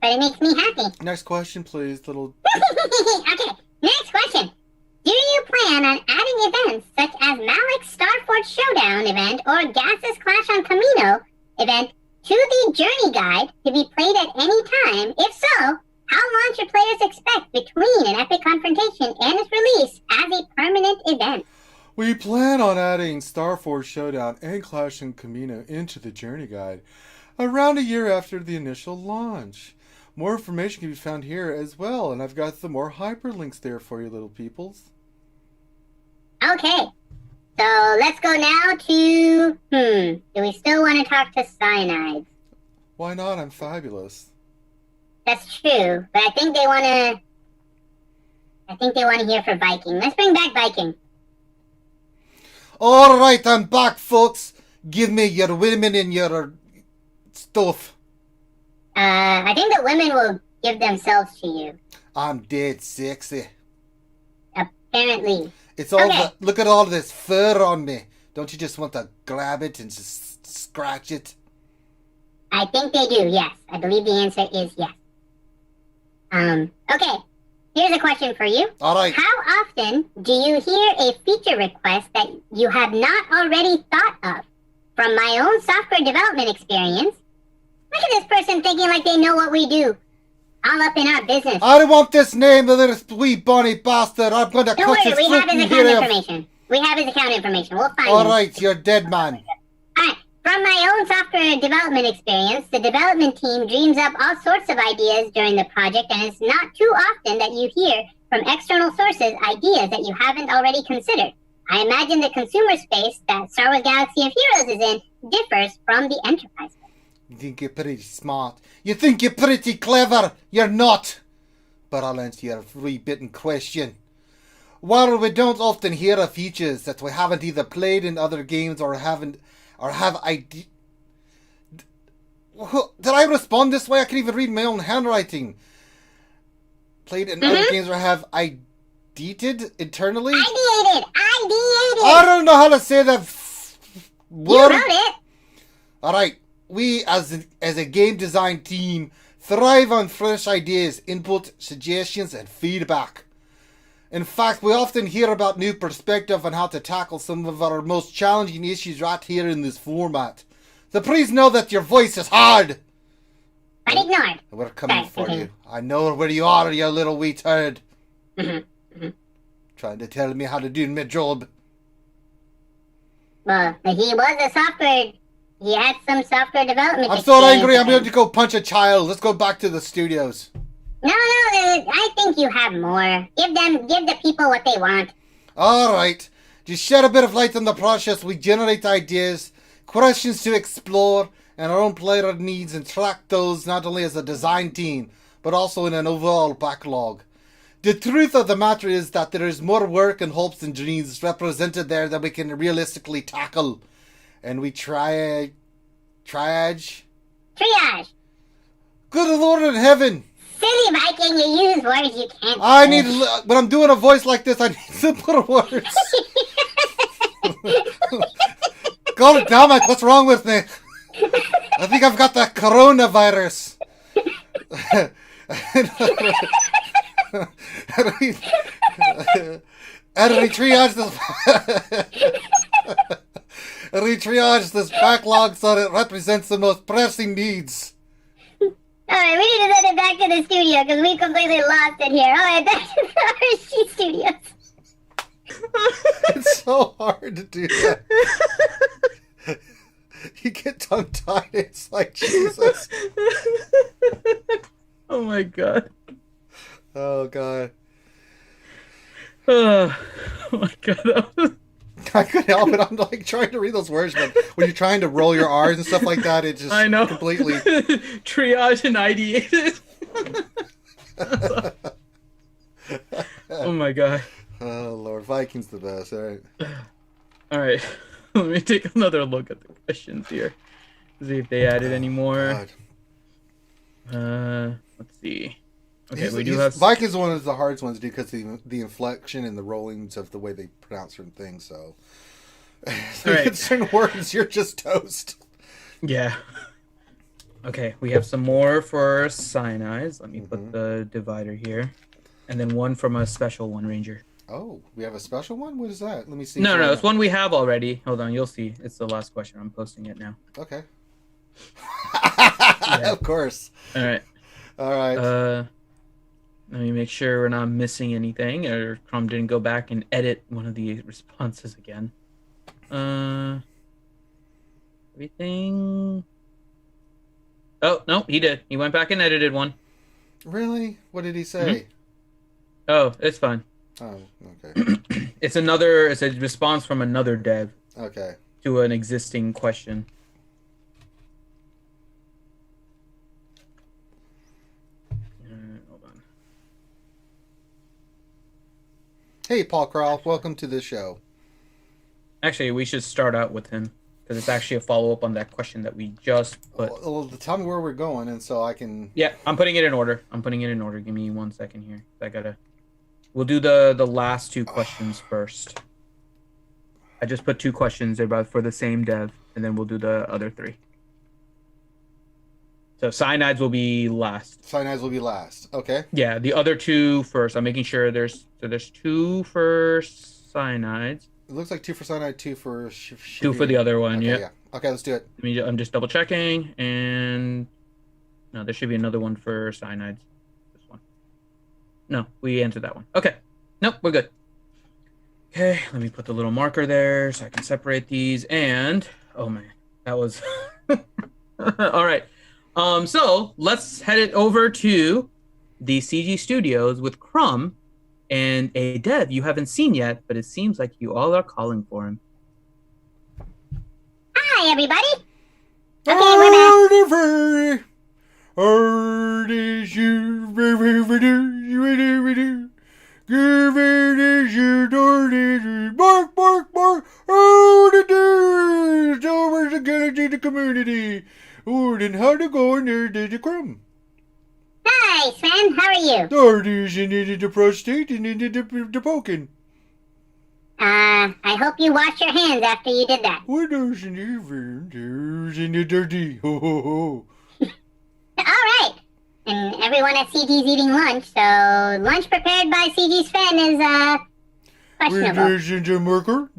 But it makes me happy. Next question, please, little... Okay, next question. Do you plan on adding events such as Malik's Starforge Showdown event or Gas's Clash on Camino event to the Journey Guide to be played at any time? If so, how long should players expect between an epic confrontation and its release as a permanent event? We plan on adding Starforge Showdown and Clash on Camino into the Journey Guide around a year after the initial launch. More information can be found here as well, and I've got some more hyperlinks there for you, little peoples. Okay, so let's go now to, do we still want to talk to Cyanides? Why not? I'm fabulous. That's true, but I think they want to hear for Viking. Let's bring back Viking. Alright, I'm back, folks. Give me your women and your stuff. I think the women will give themselves to you. I'm dead sexy. Apparently. It's all look at all this fur on me. Don't you just want to grab it and just scratch it? I think they do, yes. I believe the answer is yes. Okay. Here's a question for you. Alright. How often do you hear a feature request that you have not already thought of? From my own software development experience, look at this person thinking like they know what we do. All up in our business. I don't want this name of this wee bunny bastard. I'm going to cut his we have his fucking account head off. information. We have his account information. We'll find him. Alright, you're dead, man. Alright. From my own software development experience, the development team dreams up all sorts of ideas during the project, and it's not too often that you hear from external sources ideas that you haven't already considered. I imagine the consumer space that Star Wars Galaxy of Heroes is in differs from the enterprise space. You think you're pretty smart. You think you're pretty clever. You're not. But I'll answer your free-bitten question. While we don't often hear of features that we haven't either played in other games or have idea... Did I respond this way? I can't even read my own handwriting. Played in other games or have ideated internally? Ideated! I don't know how to say that word. You wrote it! Alright. We, as a game design team, thrive on fresh ideas, input, suggestions, and feedback. In fact, we often hear about new perspective on how to tackle some of our most challenging issues right here in this format. So please know that your voice is hard. But ignored. We're coming for you. I know where you are, you little wee turd. Trying to tell me how to do my job. Well, he was a software... He had some software development. I'm so angry, I'm going to go punch a child. Let's go back to the studios. No, I think you have more. Give the people what they want. Alright. Just shed a bit of light on the process. We generate ideas, questions to explore, and our own player needs, and track those not only as a design team, but also in an overall backlog. The truth of the matter is that there is more work and hopes and dreams represented there that we can realistically tackle. And we triage. Good Lord in heaven! Say busy, Viking. You use words you can't. I need, when I'm doing a voice like this, I need simpler words. God damn it, what's wrong with me? I think I've got the coronavirus. And retriage this backlog so that it represents the most pressing needs. Alright, we need to send it back to the studio because we completely lost it here. Alright, back to the RSG studios. It's so hard to do that. You get tongue-tied. It's like, Jesus. Oh my god. Oh god. Oh my god. I couldn't help it. I'm like trying to read those words, but when you're trying to roll your R's and stuff like that, it just I know. completely triage and ideated. Oh my god. Oh Lord, Viking's the best. All right. Let me take another look at the questions here. See if they added any more. Let's see. Okay, we do have Viking's one of the hardest ones to do because the inflection and the rollings of the way they pronounce certain things. So, right. certain words, you're just toast. Yeah. Okay, we have some more for cyanides. Let me put the divider here, and then one from a special one, Ranger. Oh, we have a special one? What is that? Let me see. No, it's one we have already. Hold on, you'll see. It's the last question. I'm posting it now. Okay. Yeah. Of course. All right. Let me make sure we're not missing anything, or Chrome didn't go back and edit one of the responses again. Everything. Oh no, he did. He went back and edited one. Really? What did he say? Oh, it's fine. Oh, okay. It's a response from another dev. Okay. To an existing question. Hold on. Hey, Paul Krall, welcome to the show. Actually, we should start out with him because it's actually a follow-up on that question that we just put. Well, tell me where we're going, and so I can. Yeah, I'm putting it in order. Give me 1 second here. We'll do the last two questions first. I just put 2 questions about for the same dev, and then we'll do the other 3. So cyanides will be last. Okay. Yeah, the other 2 first. I'm making sure there's 2 for cyanides. It looks like 2 for cyanide, 2 for 2 for the other one. Okay, yeah. Okay, let's do it. I'm just double checking, and no, there should be another one for cyanides. This one. No, we answered that one. Okay. Nope, we're good. Okay, let me put the little marker there so I can separate these. And oh man, that was all right. So let's head it over to the CG Studios with Crumb and a dev you haven't seen yet, but it seems like you all are calling for him. Hi, everybody. Okay, we're back. Bark, bark, bark. Oh, the dudes over the galaxy community. Oh, then how to go in there, did the Crumb? Hi, Sven. How are you? Dardies, and needed the prostate and needed the poking. I hope you washed your hands after you did that. Widows and there's in the dirty. Ho, ho, ho. All right. And everyone at CG's eating lunch, so lunch prepared by CG Sven is, questionable. There's the marker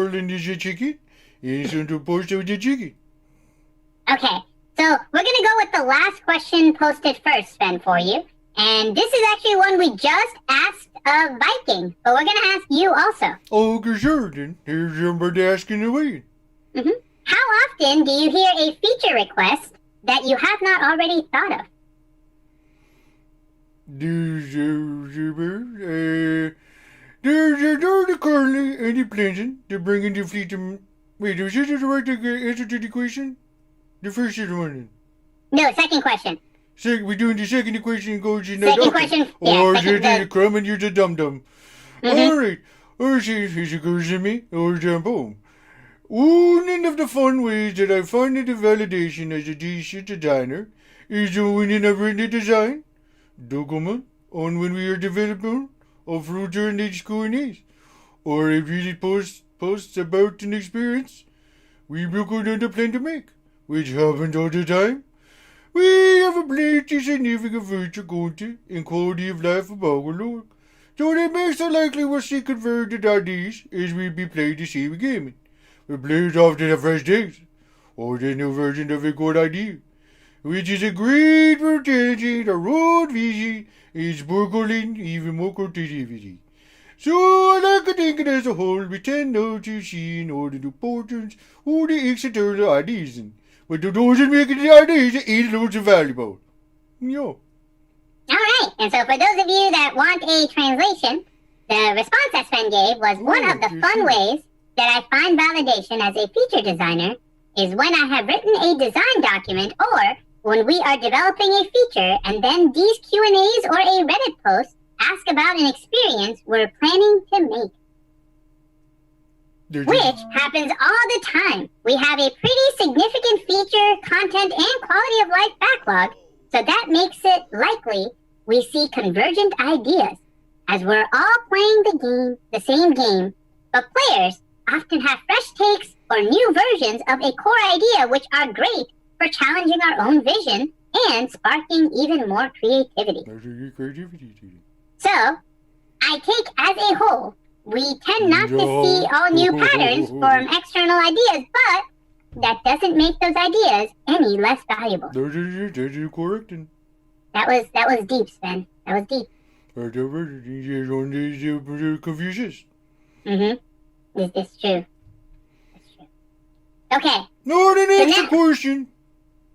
and the chicken. Is on the post of the chicken. Okay, so we're gonna go with the last question posted first, Sven, for you. And this is actually one we just asked of Viking, but we're gonna ask you also. Oh, sure, then. Here's somebody asking away. How often do you hear a feature request that you have not already thought of? There's the currently and the planning to bring in the fleet to... Wait, is this the right answer to the question? The first one. No, second question. We're doing the second question goes in the Second question, yeah, or is second, it the Crumb and you're the dum-dum? Alright. Or is it goes to me, or jump home. One of the fun ways that I find the validation as a decent designer is when I've written the design. document on when we are developing of future and Q&As, or if you posts about an experience we will go on the plan to make, which happens all the time. We have a plan to significant future content and quality of life of our Lord, so that makes it likely we'll see converted ideas as we be playing the same game. The players often have fresh takes, or the new version of a good idea, which is a great for challenging the road vision and sparkling even more creativity. So I like to think it as a whole, we tend not to see in all the importance or the external ideas, but the doesn't make the ideas is loads of valuable. Yeah. Alright, and so for those of you that want a translation, the response that Sven gave was one of the fun ways that I find validation as a feature designer is when I have written a design document or when we are developing a feature and then these Q&As or a Reddit post ask about an experience we're planning to make. Which happens all the time. We have a pretty significant feature, content, and quality of life backlog, so that makes it likely we see convergent ideas, as we're all playing the same game, but players often have fresh takes or new versions of a core idea which are great for challenging our own vision and sparking even more creativity. So, I take as a whole, we tend not to see all new patterns from external ideas, but that doesn't make those ideas any less valuable. That was deep, Sven. That was deep. Confucius. Mm-hmm. It's true. It's true. Okay. No, the next question.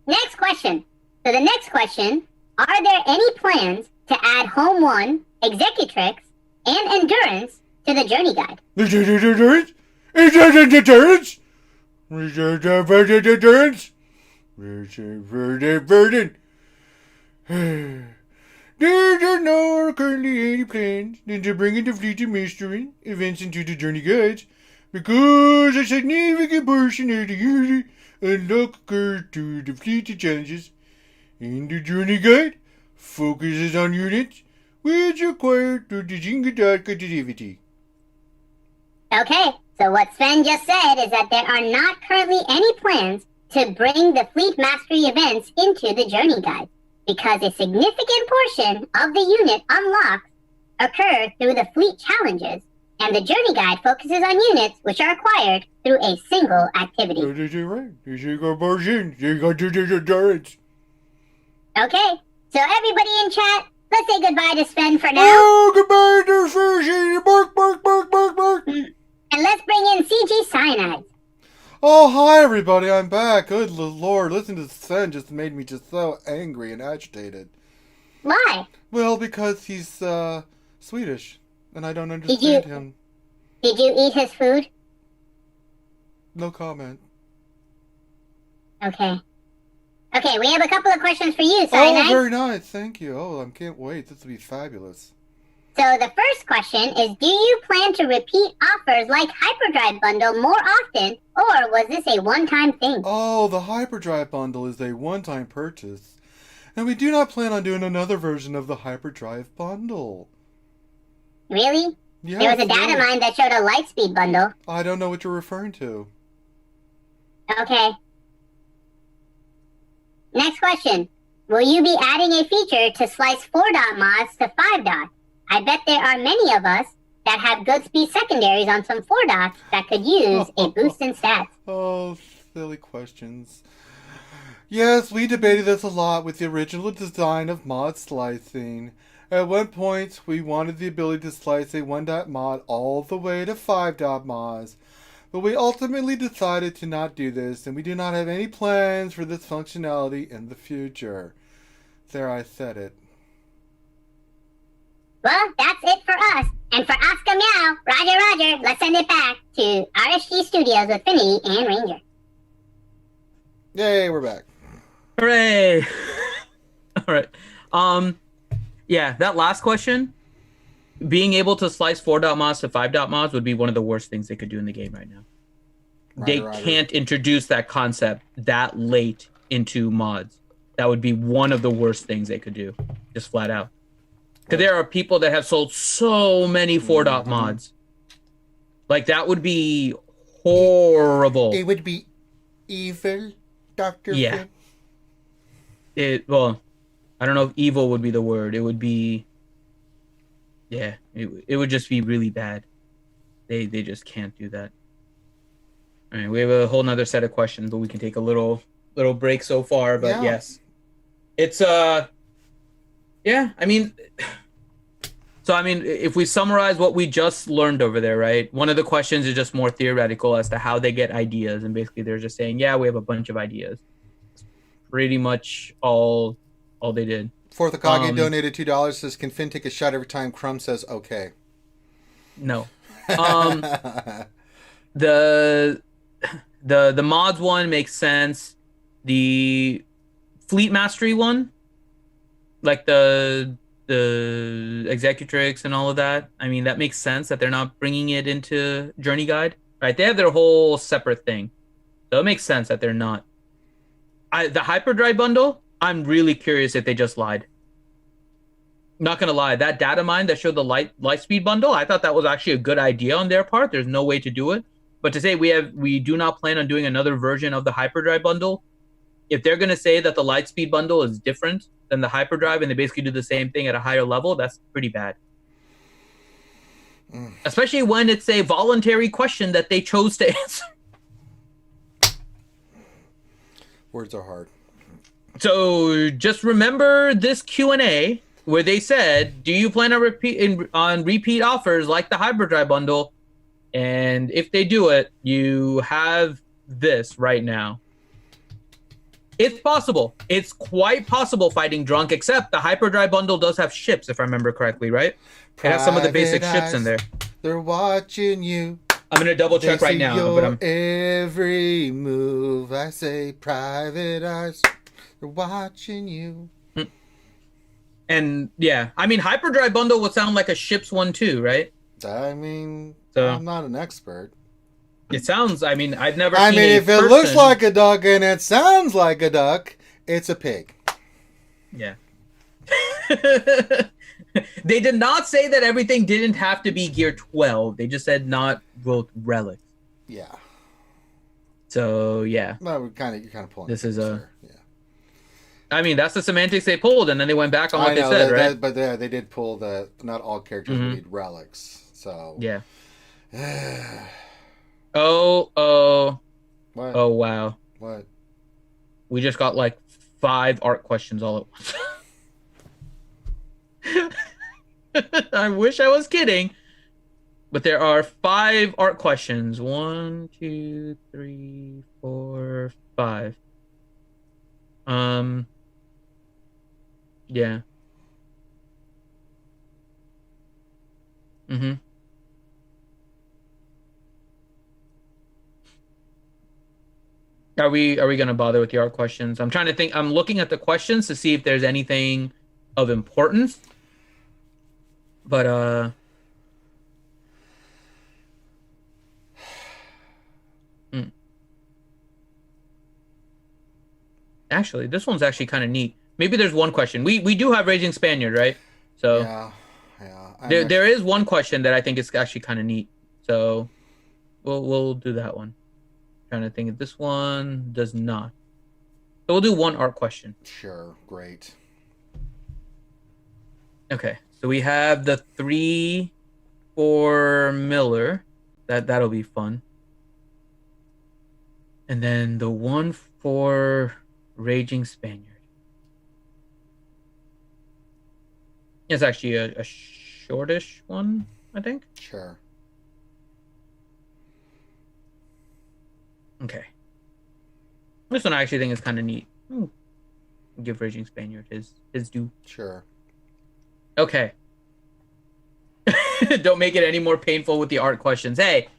Next question. So the next question, are there any plans to add Home 1, Executrix, and Endurance to the Journey Guide? Endurance? Is that endurance? Is that endurance? Burden. There are not currently any plans to bring the fleet of mystery events into the Journey Guides, because a significant portion of the user unlock occurs to the fleet of challenges, and the Journey Guide focuses on units which require to the creativity. Okay, so what Sven just said is that there are not currently any plans to bring the Fleet Mastery events into the Journey Guide, because a significant portion of the unit unlocks occur through the fleet challenges, and the Journey Guide focuses on units which are acquired through a single activity. Okay, so everybody in chat, let's say goodbye to Sven for now. Oh, goodbye to Sven. Bark, bark, bark, bark, bark. And let's bring in CG Cyanide. Oh, hi everybody, I'm back. Good lord, listening to Sven just made me just so angry and agitated. Why? Well, because he's Swedish, and I don't understand him. Did you eat his food? No comment. Okay. Okay, we have a couple of questions for you, Cyanide. Oh, very nice, thank you. Oh, I can't wait, this will be fabulous. So the first question is, do you plan to repeat offers like Hyperdrive Bundle more often, or was this a one-time thing? Oh, the Hyperdrive Bundle is a one-time purchase, and we do not plan on doing another version of the Hyperdrive Bundle. Really? Yes, there was a data mine that showed a Lightspeed Bundle. I don't know what you're referring to. Okay. Next question. Will you be adding a feature to slice 4-dot mods to 5-dot? I bet there are many of us that have good speed secondaries on some 4-dots that could use a boost in stats. Oh, silly questions. Yes, we debated this a lot with the original design of mod slicing. At one point, we wanted the ability to slice a 1-dot mod all the way to 5-dot mods. But we ultimately decided to not do this, and we do not have any plans for this functionality in the future. There, I said it. Well, that's it for us. And for Oscar Meow, Roger, let's send it back to RSG Studios with Finny and Ranger. Yay, we're back. Hooray! All right. Yeah, that last question, being able to slice 4-dot mods to 5-dot mods would be one of the worst things they could do in the game right now. They can't introduce that concept that late into mods. That would be one of the worst things they could do, just flat out. Because there are people that have sold so many 4-dot mods. Like, that would be horrible. It would be evil, Dr. Finn. Well, I don't know if evil would be the word. It would be... Yeah, it would just be really bad. They just can't do that. All right, we have a whole nother set of questions, but we can take a little break so far. But yes, it's yeah. I mean, if we summarize what we just learned over there, right? One of the questions is just more theoretical as to how they get ideas, and basically they're just saying, yeah, we have a bunch of ideas. It's pretty much all they did. Fourth Akage donated $2. Says, "Can Finn take a shot every time Crumb says okay?" No. The mods one makes sense. The fleet mastery one, like the executrix and all of that. I mean, that makes sense that they're not bringing it into Journey Guide, right? They have their whole separate thing, so it makes sense that they're not. The hyperdrive bundle, I'm really curious if they just lied. Not gonna lie, that data mine that showed the light speed bundle, I thought that was actually a good idea on their part. There's no way to do it, but to say we do not plan on doing another version of the hyperdrive bundle, if they're gonna say that the light speed bundle is different than the hyperdrive and they basically do the same thing at a higher level, that's pretty bad. Especially when it's a voluntary question that they chose to answer. Words are hard. So just remember this Q&A where they said, do you plan on repeat offers like the hyperdrive bundle? And if they do it, you have this right now. It's possible. It's quite possible fighting drunk, except the hyperdrive bundle does have ships, if I remember correctly, right? It has some of the basic ships in there. They're watching you. I'm going to double check right now. Your every move. I say private eyes. They're watching you. And yeah, I mean, hyperdrive bundle would sound like a ships one too, right? I mean, so, I'm not an expert. It sounds, I mean, I've never seen if it looks like a duck and it sounds like a duck, it's a pig. Yeah. They did not say that everything didn't have to be gear 12. They just said not both relics. Yeah. So, yeah. Well, you're kind of pulling. This is a... Yeah. I mean, that's the semantics they pulled, and then they went back on what they said, right? But they did pull the not all characters need relics, so yeah. Oh. What? Oh, wow. What? We just got like 5 art questions all at once. I wish I was kidding, but there are 5 art questions. 1, 2, 3, 4, 5. Yeah. Are we gonna bother with the art questions? I'm trying to think. I'm looking at the questions to see if there's anything of importance. But actually, this one's actually kind of neat. Maybe there's one question. We do have Raging Spaniard, right? So yeah. There is one question that I think is actually kind of neat. So we'll do that one. Trying to think if this one does not. So we'll do one art question. Sure, great. Okay, so we have the 3 for Miller. That'll be fun. And then the 1 for Raging Spaniard. It's actually a shortish one, I think. Sure. Okay. This one I actually think is kind of neat. Give Raging Spaniard his due. Sure. Okay. Don't make it any more painful with the art questions. Hey,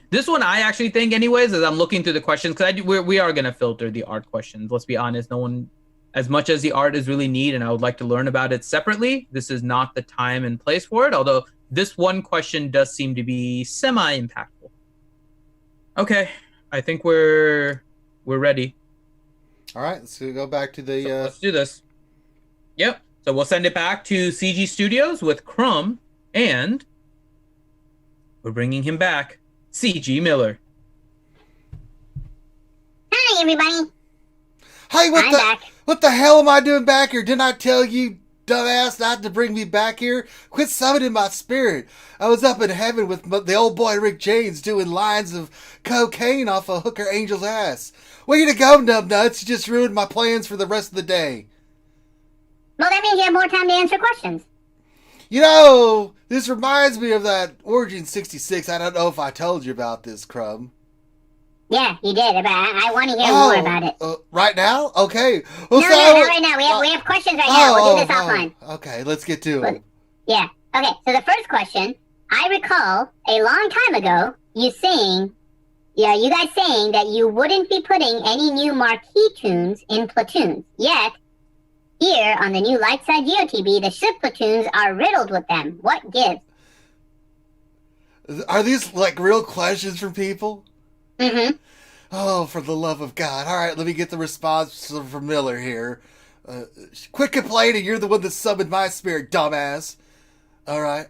this one I actually think, anyways, as I'm looking through the questions, because we are gonna filter the art questions. Let's be honest. No one, as much as the art is really neat, and I would like to learn about it separately, this is not the time and place for it. Although this one question does seem to be semi-impactful. Okay, I think we're ready. All right, let's go back to the... So let's do this. Yep. So we'll send it back to CG Studios with Crumb, and we're bringing him back, CG Miller. Hi, everybody. Hey, I'm back. What the hell am I doing back here? Didn't I tell you, dumbass, not to bring me back here? Quit summoning my spirit. I was up in heaven with the old boy Rick James doing lines of cocaine off a hooker angel's ass. Way to go, numbnuts. You just ruined my plans for the rest of the day. Well, that means you have more time to answer questions. You know, this reminds me of that Origin 66. I don't know if I told you about this, Crumb. Yeah, you did, but I want to hear more about it. Right now? Okay. Well, no, not right now. We have questions right now. We'll do this offline. Okay, let's get to it. Yeah. Okay, so the first question, I recall a long time ago you guys saying that you wouldn't be putting any new marquee tunes in platoons. Yet, here on the new Lightside GOTB, the ship platoons are riddled with them. What gives? Are these like real questions from people? Mm-hmm. Oh, for the love of God. All right, let me get the response from Miller here. Quit complaining. You're the one that summoned my spirit, dumbass. All right,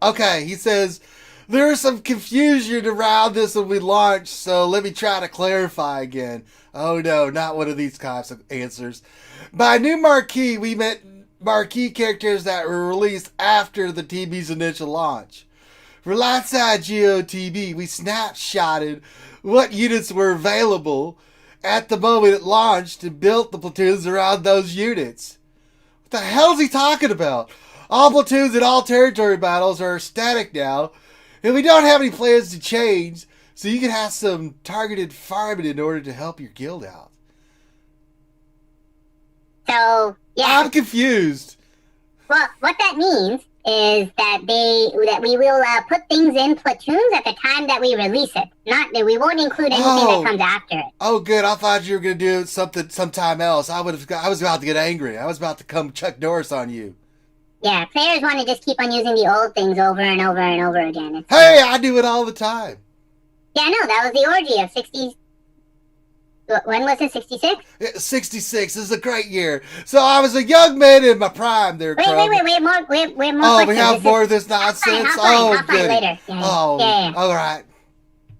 Okay, he says, there's some confusion around this when we launched, so let me try to clarify again. Oh, no, not one of these types of answers. By new marquee, we meant marquee characters that were released after the TB's initial launch. For Lightside GOTB, we snapshotted what units were available at the moment it launched and built the platoons around those units. What the hell is he talking about? All platoons in all territory battles are static now, and we don't have any plans to change, so you can have some targeted farming in order to help your guild out. So, yeah. I'm confused. Well, what that means is that we will put things in platoons at the time that we release it. Not that we won't include anything that comes after it. Oh, good. I thought you were going to do something sometime else. I was about to get angry. I was about to come Chuck Norris on you. Yeah, players want to just keep on using the old things over and over and over again. Hey, I do it all the time. Yeah, I know. That was the orgy of 60... When was it, 66? 66. This is a great year. So I was a young man in my prime there, Wait, we have more questions. Oh, we have more of this nonsense? Offline, later. Yeah. All right.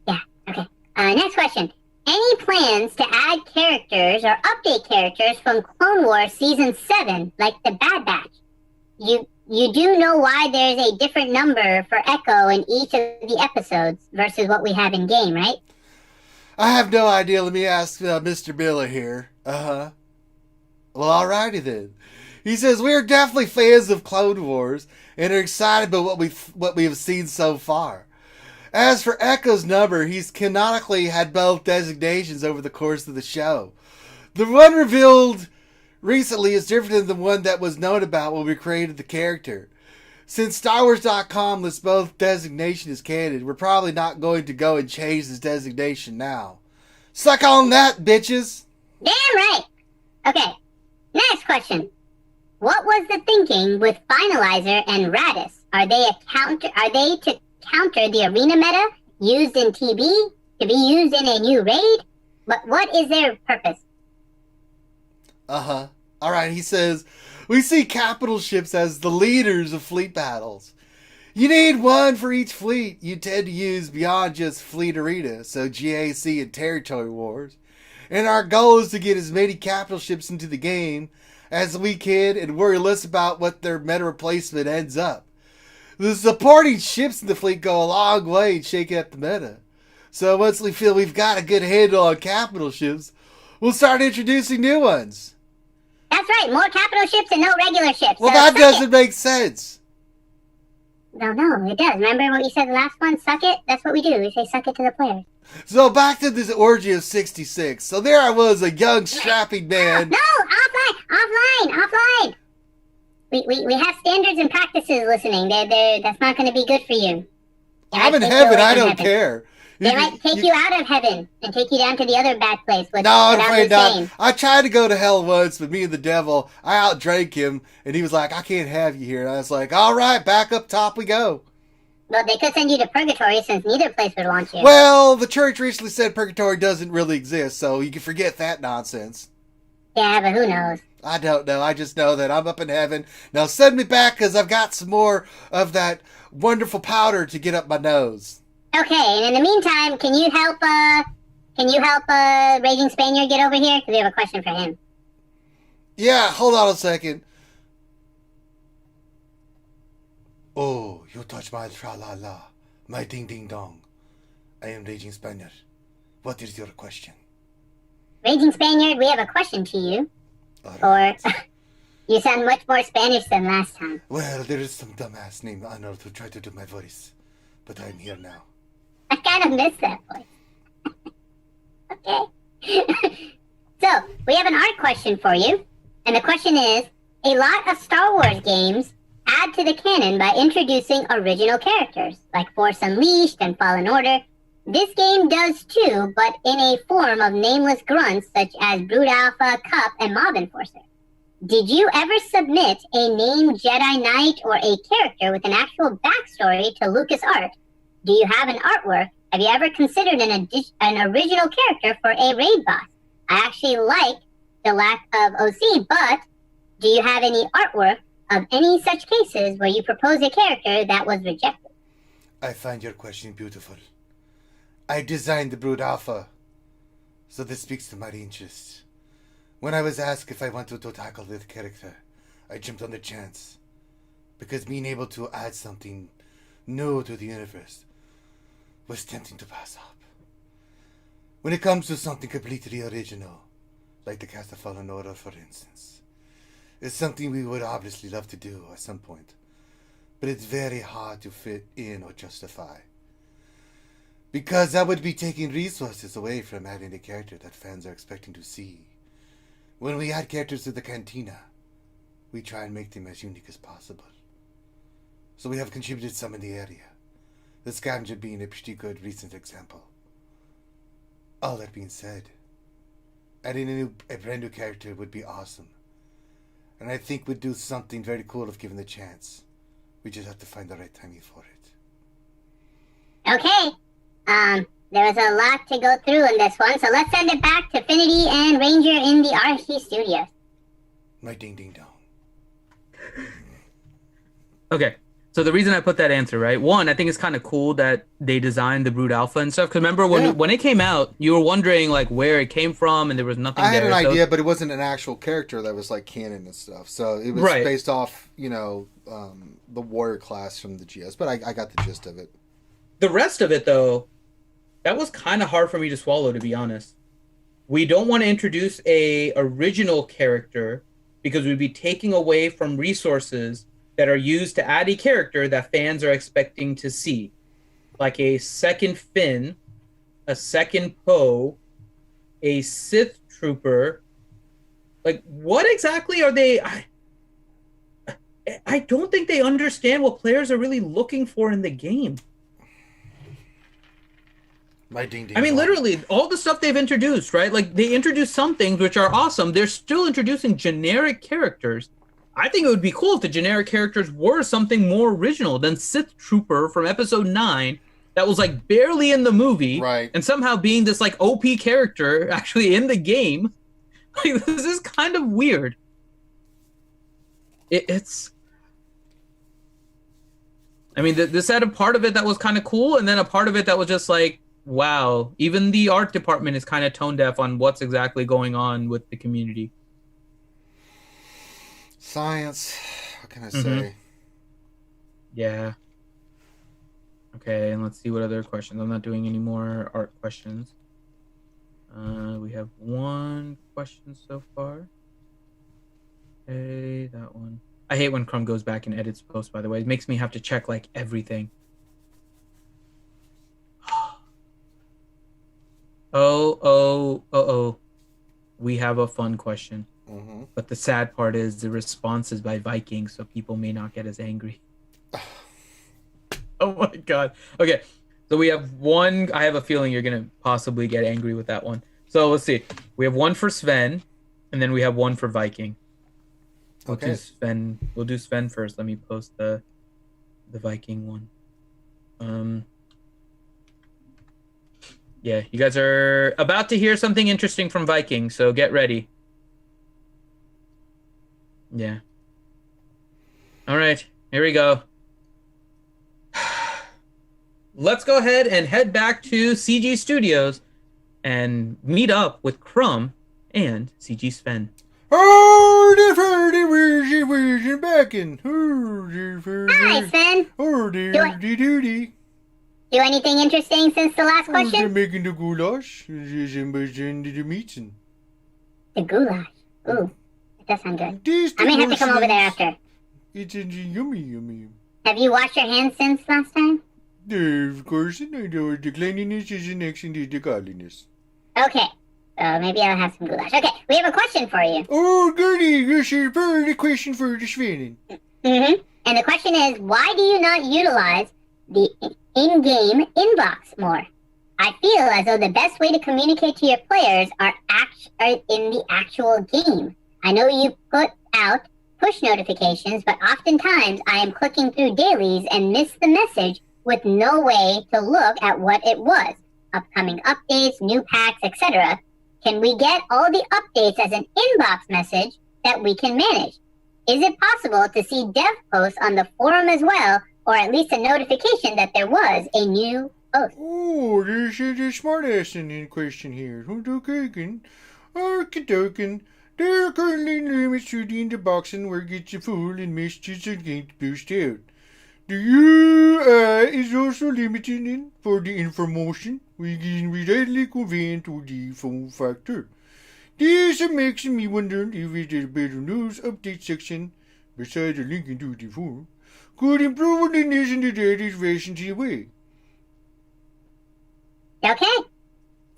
Yeah, okay. Next question. Any plans to add characters or update characters from Clone Wars Season 7, like the Bad Batch? You do know why there's a different number for Echo in each of the episodes versus what we have in game, right? I have no idea. Let me ask Mr. Miller here. Well, alrighty then. He says, we're definitely fans of Clone Wars and are excited about what we have seen so far. As for Echo's number, he's canonically had both designations over the course of the show. The one revealed recently is different than the one that was known about when we created the character. Since StarWars.com lists both designation as canon, we're probably not going to go and change this designation now. Suck on that, bitches! Damn right! Okay, next question. What was the thinking with Finalizer and Radis? Are they to counter the arena meta used in TB? To be used in a new raid? But what is their purpose? Alright, he says, we see capital ships as the leaders of fleet battles. You need one for each fleet you tend to use beyond just fleet arena, so GAC and territory wars. And our goal is to get as many capital ships into the game as we can and worry less about what their meta replacement ends up. The supporting ships in the fleet go a long way in shaking up the meta. So once we feel we've got a good handle on capital ships, we'll start introducing new ones. That's right, more capital ships and no regular ships. Well, that doesn't make sense. No, it does. Remember what you said the last one? Suck it? That's what we do. We say suck it to the players. So back to this orgy of 66. So there I was, a young, strapping man. No, offline. We have standards and practices listening. That's not going to be good for you. I'm in heaven. I don't care. They might take you out of heaven and take you down to the other bad place. No, I'm afraid not. I tried to go to hell once, but me and the devil, I outdrank him, and he was like, I can't have you here. And I was like, all right, back up top we go. Well, they could send you to purgatory since neither place would want you. Well, the church recently said purgatory doesn't really exist, so you can forget that nonsense. Yeah, but who knows? I don't know. I just know that I'm up in heaven. Now send me back because I've got some more of that wonderful powder to get up my nose. Okay, and in the meantime, can you help Raging Spaniard get over here? Because we have a question for him. Yeah, hold on a second. Oh, you touch my tra-la-la, my ding-ding-dong. I am Raging Spaniard. What is your question? Raging Spaniard, we have a question to you. Right. Or, you sound much more Spanish than last time. Well, there is some dumbass named Arnold who tried to do my voice, but I'm here now. I kind of miss that voice. Okay. So, we have an art question for you. And the question is, a lot of Star Wars games add to the canon by introducing original characters, like Force Unleashed and Fallen Order. This game does too, but in a form of nameless grunts such as Brood Alpha, Cup, and Mob Enforcer. Did you ever submit a named Jedi Knight or a character with an actual backstory to LucasArts? Do you have an artwork? Have you ever considered an original character for a raid boss? I actually like the lack of OC, but do you have any artwork of any such cases where you propose a character that was rejected? I find your question beautiful. I designed the Brood Alpha, so this speaks to my interest. When I was asked if I wanted to tackle this character, I jumped on the chance, because being able to add something new to the universe was tempting to pass up. When it comes to something completely original, like the cast of Fallen Order, for instance, it's something we would obviously love to do at some point, but it's very hard to fit in or justify. Because that would be taking resources away from adding a character that fans are expecting to see. When we add characters to the Cantina, we try and make them as unique as possible. So we have contributed some in the area, the Scavenger being a pretty good recent example. All that being said, adding a brand new character would be awesome. And I think we'd do something very cool if given the chance. We just have to find the right timing for it. Okay. There was a lot to go through in this one, so let's send it back to Finity and Ranger in the RSG studios. My ding-ding-dong. Okay, so the reason I put that answer, right? One, I think it's kind of cool that they designed the Brood Alpha and stuff. Because remember when it came out, you were wondering like where it came from, and there was nothing. I had an idea, but it wasn't an actual character that was like canon and stuff. So it was based off, the warrior class from the GS. But I got the gist of it. The rest of it, though, that was kind of hard for me to swallow, to be honest. We don't want to introduce a original character because we'd be taking away from resources that are used to add a character that fans are expecting to see. Like a second Finn, a second Poe, a Sith Trooper. Like, what exactly are they... I don't think they understand what players are really looking for in the game. I mean, literally, all the stuff they've introduced, right? Like, they introduced some things which are awesome. They're still introducing generic characters. I think it would be cool if the generic characters were something more original than Sith Trooper from Episode 9 that was, like, barely in the movie. Right. And somehow being this, like, OP character actually in the game. Like, this is kind of weird. It's... I mean, this had a part of it that was kind of cool, and then a part of it that was just like, wow, even the art department is kind of tone deaf on what's exactly going on with the community. Science. What can I say? Yeah. Okay, and let's see what other questions. I'm not doing any more art questions. We have one question so far. Okay, that one. I hate when Crumb goes back and edits posts, by the way. It makes me have to check, like, everything. Oh. We have a fun question. Mm-hmm. But the sad part is the response is by Vikings, so people may not get as angry. Oh my god. Okay, so we have one. I have a feeling you're going to possibly get angry with that one. So let's see. We have one for Sven, and then we have one for Viking. Okay. We'll do Sven first. Let me post the Viking one. Yeah, you guys are about to hear something interesting from Viking, so get ready. Yeah. All right, here we go. Let's go ahead and head back to CG Studios and meet up with Crumb and CG Sven. Hi, Sven. Do anything interesting since the last question? They're making the goulash. The goulash? Ooh, that does sound good. I may have to come over there after. It's yummy. Have you washed your hands since last time? Of course, I know the cleanliness is an action to the godliness. Okay, so maybe I'll have some goulash. Okay, we have a question for you. Oh, goody, this is the question for the Sven. And the question is, why do you not utilize the in-game inbox more? I feel as though the best way to communicate to your players are in the actual game. I know you put out push notifications, but oftentimes I am clicking through dailies and miss the message with no way to look at what it was. Upcoming updates, new packs, etc. Can we get all the updates as an inbox message that we can manage? Is it possible to see dev posts on the forum as well, or at least a notification that there was a new post? Oh, there's a smart ass in question here. There are currently limits to the inboxing where gets a full and messages are getting pushed out. The UI is also limited for the information we can readily convey to the phone factor. This makes me wonder if it is a better news update section, besides the link to the forum, could improve the nation the data efficiency way. Okay.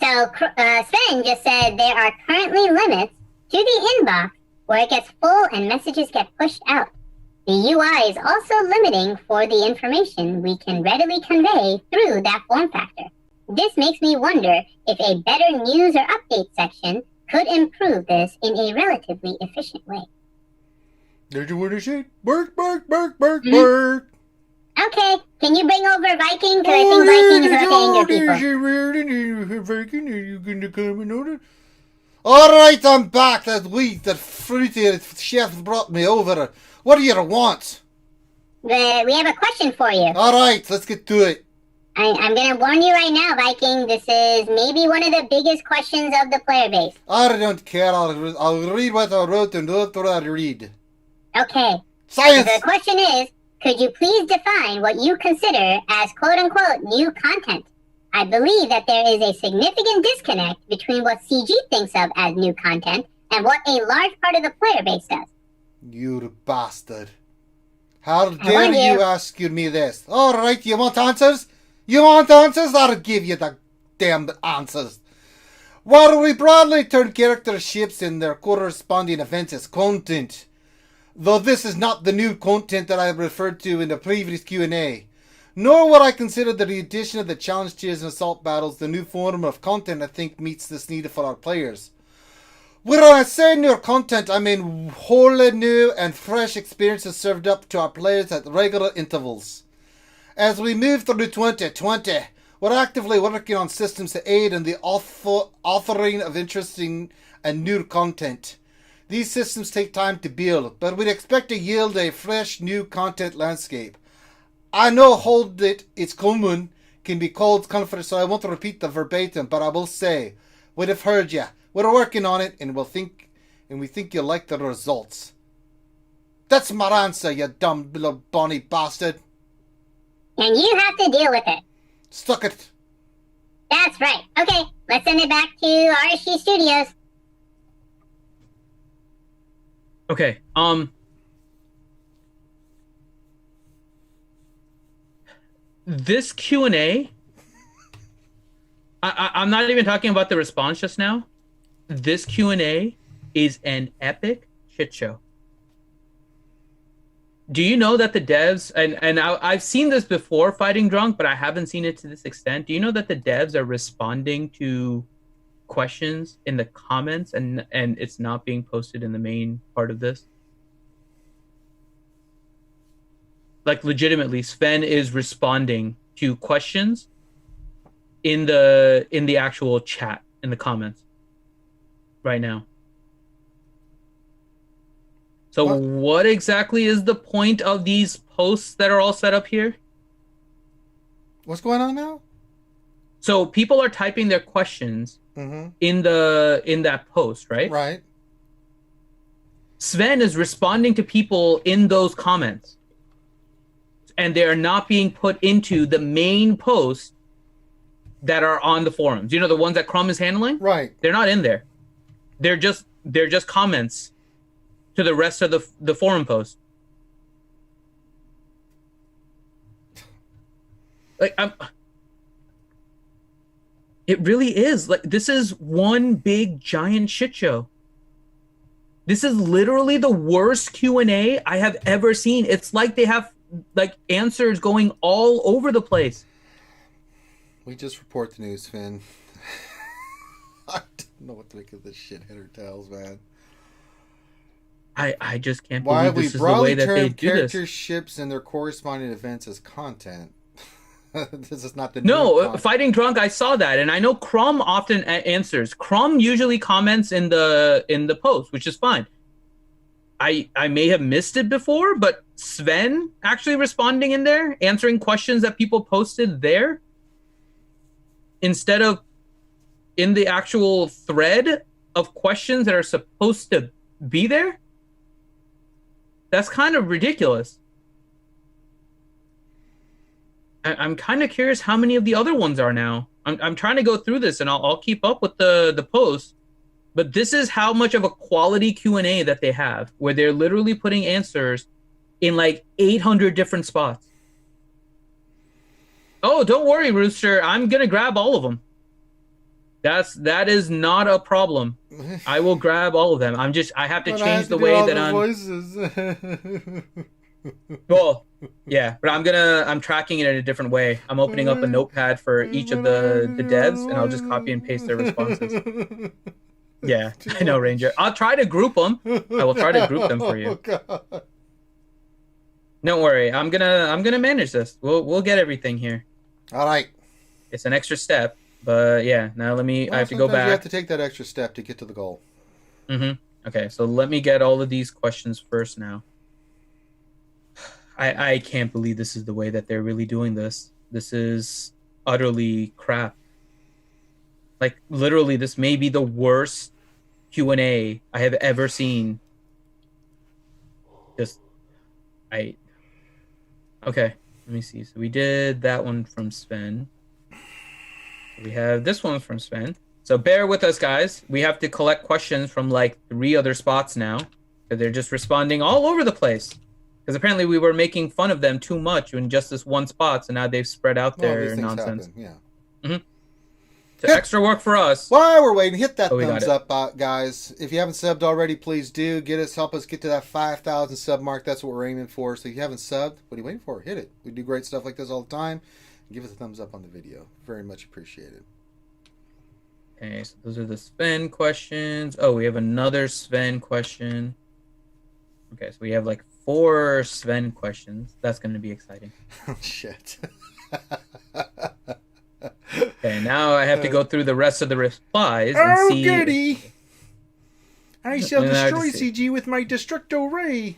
So Sven just said there are currently limits to the inbox where it gets full and messages get pushed out. The UI is also limiting for the information we can readily convey through that form factor. This makes me wonder if a better news or update section could improve this in a relatively efficient way. That's what I said. Bark. Okay, can you bring over Viking? Because I think Viking is Viking, are you going to come and order? Alright, I'm back. That fruity chef brought me over. What do you want? We have a question for you. Alright, let's get to it. I'm going to warn you right now, Viking. This is maybe one of the biggest questions of the player base. I don't care. I'll read what I wrote and not what I read. Okay. Science! So the question is, could you please define what you consider as quote-unquote new content? I believe that there is a significant disconnect between what CG thinks of as new content and what a large part of the player base does. You bastard. How dare you ask me this? Alright, you want answers? I'll give you the damn answers. While we broadly term character ships and their corresponding events as content, though this is not the new content that I referred to in the previous Q&A, nor would I consider the addition of the challenge tiers and assault battles the new form of content I think meets this need for our players. When I say new content, I mean wholly new and fresh experiences served up to our players at regular intervals. As we move through 2020, we're actively working on systems to aid in the authoring of interesting and new content. These systems take time to build, but we'd expect to yield a fresh new content landscape. I know hold it, it's common, can be called comfort, so I won't repeat the verbatim, but I will say, we'd have heard ya. We're working on it, and we think you'll like the results. That's my answer, you dumb little bonny bastard. And you have to deal with it. Stuck it. That's right. Okay, let's send it back to RSG Studios. Okay, this Q&A, I'm not even talking about the response just now. This Q&A is an epic shit show. Do you know that the devs, and I've seen this before Fighting Drunk, but I haven't seen it to this extent. Do you know that the devs are responding to questions in the comments and it's not being posted in the main part of this? Like legitimately, Sven is responding to questions in the actual chat, in the comments right now. So what exactly is the point of these posts that are all set up here? What's going on now? So people are typing their questions in that post, right? Right. Sven is responding to people in those comments, and they are not being put into the main post that are on the forums. You know, the ones that Crumb is handling? Right. They're not in there. They're just comments to the rest of the forum post. Like, it really is. Like, this is one big giant shit show. This is literally the worst Q&A I have ever seen. It's like they have like answers going all over the place. We just report the news, Finn. I don't know what to make of this shit header tails, man. I just can't believe this is the way that they do this. Character ships and their corresponding events as content. This is not the Fighting Drunk. I saw that, and I know Crumb often answers. Crumb usually comments in the post, which is fine. I may have missed it before, but Sven actually responding in there, answering questions that people posted there, instead of in the actual thread of questions that are supposed to be there. That's kind of ridiculous. I'm kind of curious how many of the other ones are now. I'm trying to go through this, and I'll keep up with the post. But this is how much of a quality Q&A that they have, where they're literally putting answers in like 800 different spots. Oh, don't worry, Rooster. I'm gonna grab all of them. That is not a problem. I will grab all of them. I have to change the way that I'm. Voices. Well, yeah, but I'm tracking it in a different way. I'm opening up a notepad for each of the devs, and I'll just copy and paste their responses. Yeah, I know, Ranger. I'll try to group them. I will try to group them for you. God. Don't worry. I'm gonna manage this. We'll get everything here. All right. It's an extra step, but yeah. Now I have to go back. You have to take that extra step to get to the goal. Okay, so let me get all of these questions first now. I can't believe this is the way that they're really doing this. This is utterly crap. Like, literally, this may be the worst Q&A I have ever seen. Okay, let me see. So we did that one from Sven. We have this one from Sven. So bear with us, guys. We have to collect questions from like 3 other spots now. So they're just responding all over the place. Because apparently we were making fun of them too much in just this one spot, so now they've spread out their nonsense. Happen, yeah. So extra work for us. While we're waiting, hit that thumbs up, guys. If you haven't subbed already, please do. Help us get to that 5,000 sub mark. That's what we're aiming for. So if you haven't subbed, what are you waiting for? Hit it. We do great stuff like this all the time. Give us a thumbs up on the video. Very much appreciated. Okay, so those are the Sven questions. Oh, we have another Sven question. Okay, so we have like 4 Sven questions. That's going to be exciting. Oh, shit. Okay, now I have to go through the rest of the replies and see. Oh, goody! I shall destroy CG with my Destructo Ray.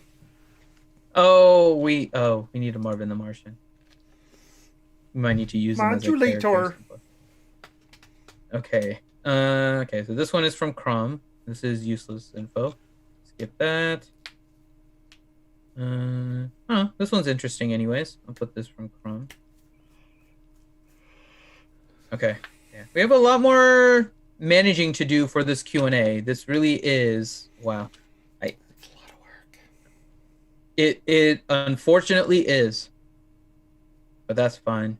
Oh, we need a Marvin the Martian. We might need to use Modulator. Okay. Okay, so this one is from Crumb. This is useless info. Skip that. This one's interesting anyways. I'll put this from Crumb. Okay. Yeah. We have a lot more managing to do for this Q&A. This really is wow. It's a lot of work. It unfortunately is. But that's fine.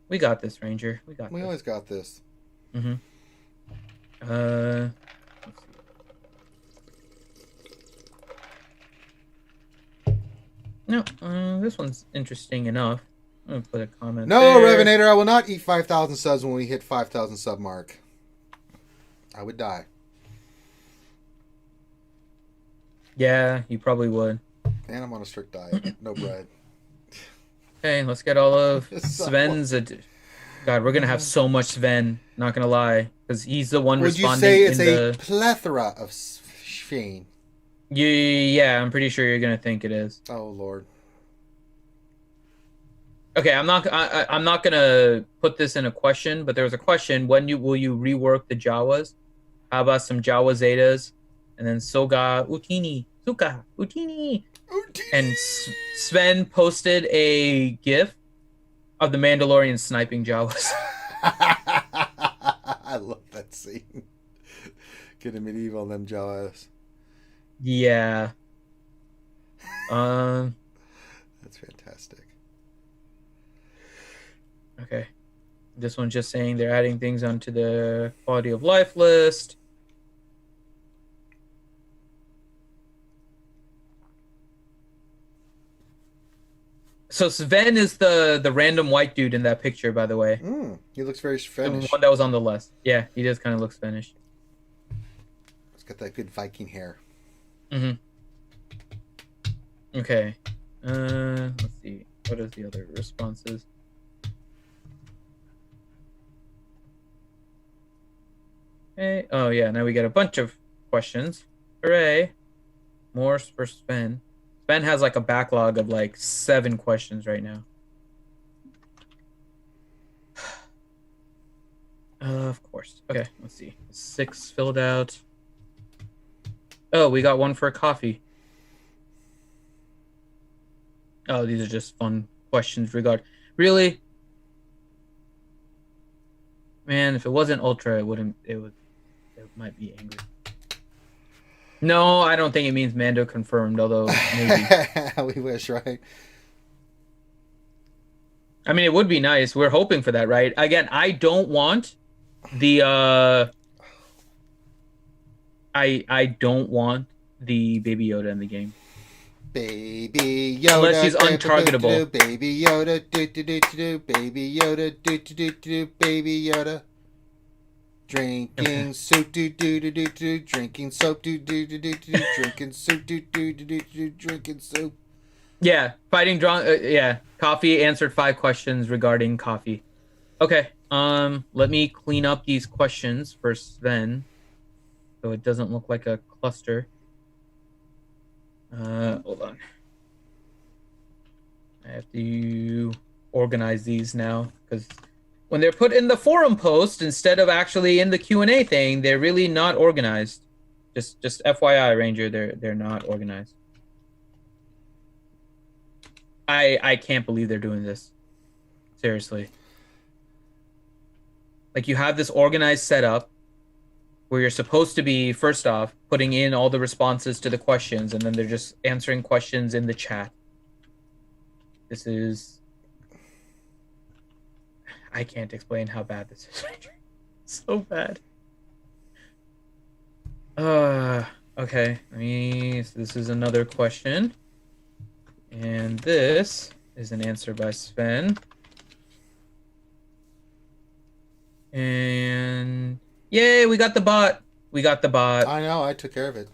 We got this, Ranger. We always got this. No, this one's interesting enough. I'm gonna put a comment. No, there. Revenator, I will not eat 5,000 subs when we hit 5,000 sub mark. I would die. Yeah, you probably would. And I'm on a strict diet. No bread. Okay, let's get all of Sven's. God, we're gonna have so much Sven. Not gonna lie, because he's the one responding. Would you say it's a plethora of Sven? Yeah, I'm pretty sure you're gonna think it is. Oh Lord. Okay, I'm not gonna put this in a question, but there was a question: will you rework the Jawas? How about some Jawa Zetas, and then Soga Utini, Suka Utini, and Sven posted a GIF of the Mandalorian sniping Jawas. I love that scene. Get a medieval on them Jawas. Yeah. That's fantastic. Okay. This one's just saying they're adding things onto the quality of life list. So Sven is the random white dude in that picture, by the way. He looks very Spanish. The one that was on the list. Yeah, he does kind of look Spanish. He's got that good Viking hair. Mm-hmm. Okay. Let's see. What is the other responses? Okay. Oh yeah. Now we get a bunch of questions. Hooray! More for Sven. Sven has like a backlog of like 7 questions right now. Of course. Okay. Let's see. 6 filled out. Oh, we got one for coffee. Oh, these are just fun questions really? Man, if it wasn't Ultra, it might be angry. No, I don't think it means Mando confirmed, although maybe. We wish, right? I mean, it would be nice. We're hoping for that, right? Again, I don't want the I don't want the Baby Yoda in the game. Baby Yoda. Unless he's untargetable. Baby Yoda. Baby Yoda. Baby Yoda. Drinking soup. Drinking soap. Drinking soup. Drinking soup. Yeah, fighting drunk. Yeah, coffee answered 5 questions regarding coffee. Okay. Let me clean up these questions for Sven, so it doesn't look like a cluster. Hold on. I have to organize these now because when they're put in the forum post instead of actually in the Q&A thing, they're really not organized. Just FYI, Ranger, they're not organized. I can't believe they're doing this. Seriously. Like, you have this organized setup where you're supposed to be, first off, putting in all the responses to the questions, and then they're just answering questions in the chat. This is... I can't explain how bad this is. So bad. Okay. So this is another question. And this is an answer by Sven. And... yay, we got the bot. We got the bot. I know, I took care of it.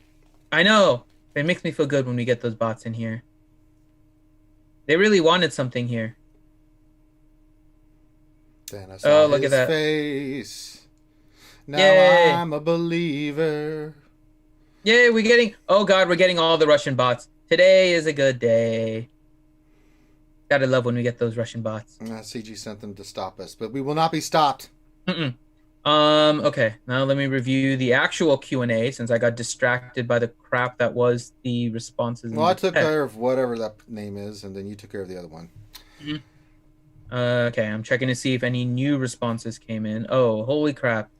I know. It makes me feel good when we get those bots in here. They really wanted something here. Then I saw look his at that face. Now Yay. I'm a believer. Yay, we're getting... oh god, we're getting all the Russian bots. Today is a good day. Gotta love when we get those Russian bots. CG sent them to stop us, but we will not be stopped. Okay, now let me review the actual Q&A since I got distracted by the crap that was the responses. Well, I took care of whatever that name is, and then you took care of the other one. Okay, I'm checking to see if any new responses came in. Oh, holy crap.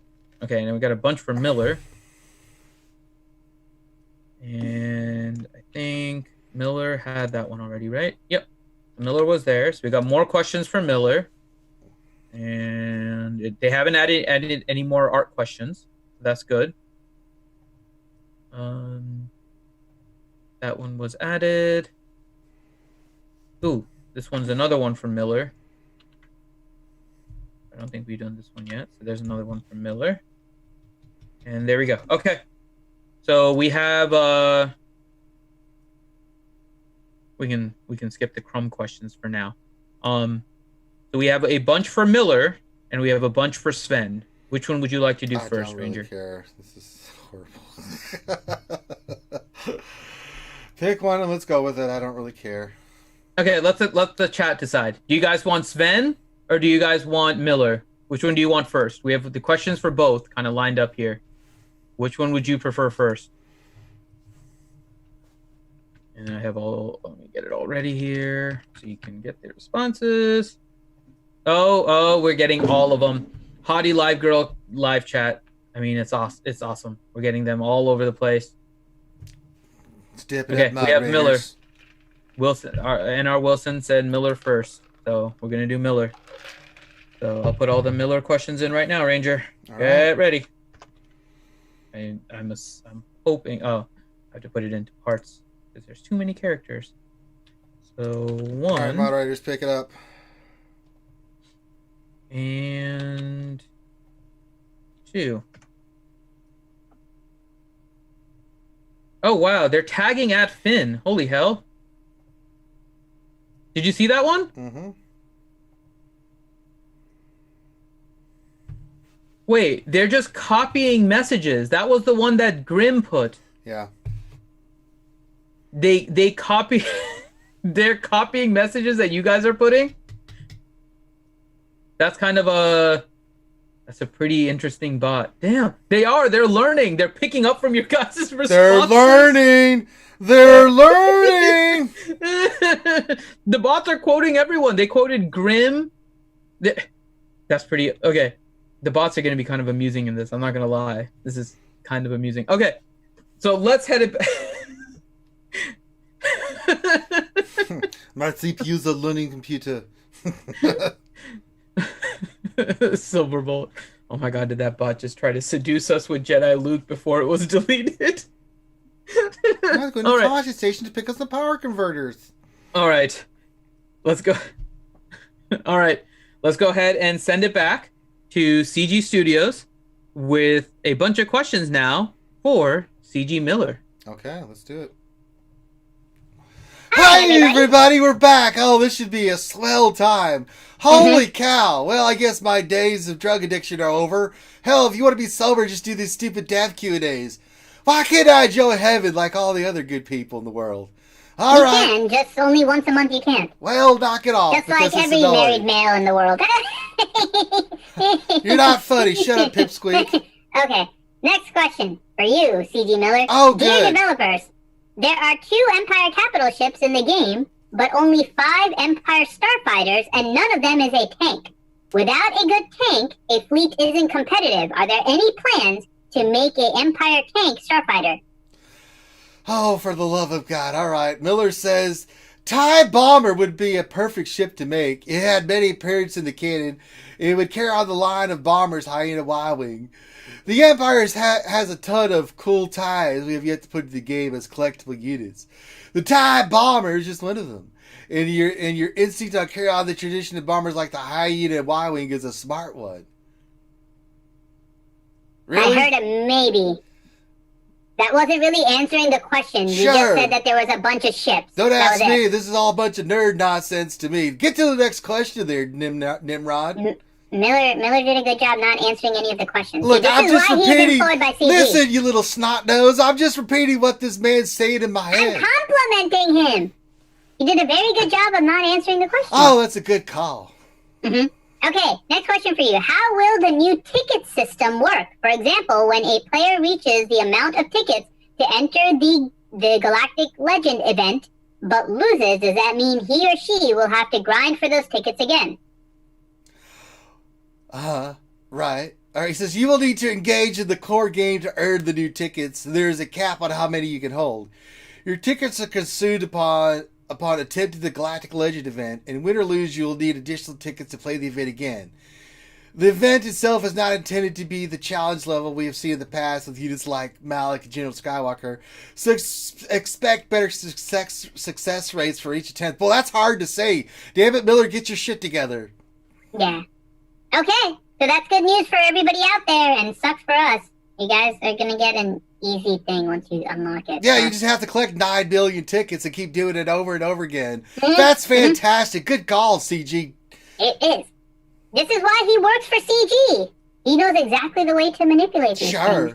Okay, now we got a bunch for Miller. And I think Miller had that one already, right? Yep. Miller was there. So we got more questions for Miller. And they haven't added any more art questions. That's good. That one was added. Ooh, this one's another one from Miller. I don't think we've done this one yet. So there's another one from Miller. And there we go. Okay. So we have we can skip the Crumb questions for now. So we have a bunch for Miller and we have a bunch for Sven. Which one would you like to do first, I don't Ranger? really care. This is horrible. Pick one and let's go with it. I don't really care. Okay, let the chat decide. Do you guys want Sven or do you guys want Miller? Which one do you want first? We have the questions for both kind of lined up here. Which one would you prefer first? And I have let me get it all ready here so you can get the responses. Oh, we're getting all of them. Hottie Live Girl live chat. I mean, it's awesome. It's awesome. We're getting them all over the place. Okay, we have Miller. Wilson, our Wilson said Miller first, so we're gonna do Miller. So I'll put all the Miller questions in right now, Ranger. Get ready. I'm hoping. Oh, I have to put it into parts because there's too many characters. So one. All right, moderators, pick it up. And 2. Oh wow, they're tagging at Finn. Holy hell! Did you see that one? Mm-hmm. Wait, they're just copying messages. That was the one that Grim put. Yeah. They copy. They're copying messages that you guys are putting. That's kind of that's a pretty interesting bot. Damn, they're learning. They're picking up from your guys' responses. They're learning. The bots are quoting everyone. They quoted Grim. That's pretty okay. The bots are going to be kind of amusing in this. I'm not going to lie. This is kind of amusing. Okay, so let's head it back. My CPU's a learning computer. Silverbolt. Oh my god, did that bot just try to seduce us with Jedi Luke before it was deleted? I'm going to College Station to pick up some power converters. All right. Let's go. All right. Let's go ahead and send it back to CG Studios with a bunch of questions now for CG Miller. Okay, let's do it. Hi, everybody. We're back. Oh, this should be a swell time. Holy cow. Well, I guess my days of drug addiction are over. Hell, if you want to be sober, just do these stupid death Q&As. Why can't I join heaven like all the other good people in the world? All right. You can, just only once a month you can't. Well, knock it off. Just like every married male in the world. You're not funny. Shut up, Pipsqueak. Okay, next question for you, CG Miller. Oh, Dear good. developers, there are 2 Empire capital ships in the game, but only 5 Empire starfighters, and none of them is a tank. Without a good tank, a fleet isn't competitive. Are there any plans to make an Empire tank starfighter? Oh, for the love of God. All right. Miller says, TIE Bomber would be a perfect ship to make. It had many appearances in the canon. It would carry on the line of bombers, Hyena Y-Wing. The Empire has a ton of cool TIEs we have yet to put into the game as collectible units. The TIE Bomber is just one of them. And your instinct to carry on the tradition of bombers like the Hyena Y-Wing is a smart one. Really? I heard a maybe. That wasn't really answering the question. You just said that there was a bunch of ships. Don't ask me. This is all a bunch of nerd nonsense to me. Get to the next question there, Nimrod. Miller did a good job not answering any of the questions. Look, I'm just repeating. By CG. Listen, you little snot nose. I'm just repeating what this man's saying in my head. I'm complimenting him. You did a very good job of not answering the question. Oh, that's a good call. Mm-hmm. Okay, next question for you. How will the new ticket system work? For example, when a player reaches the amount of tickets to enter the Galactic Legend event, but loses, does that mean he or she will have to grind for those tickets again? Right. All right, he says, you will need to engage in the core game to earn the new tickets. There is a cap on how many you can hold. Your tickets are consumed upon attempting the Galactic Legend event, and win or lose, you will need additional tickets to play the event again. The event itself is not intended to be the challenge level we have seen in the past with units like Malik and General Skywalker, so expect better success rates for each attempt. Well, that's hard to say. Damn it, Miller, get your shit together. Yeah. Okay, so that's good news for everybody out there, and sucks for us. You guys are going to get an easy thing once you unlock it. Yeah, you just have to collect 9 million tickets and keep doing it over and over again. Mm-hmm. That's fantastic. Mm-hmm. Good call, CG. It is. This is why he works for CG. He knows exactly the way to manipulate these things.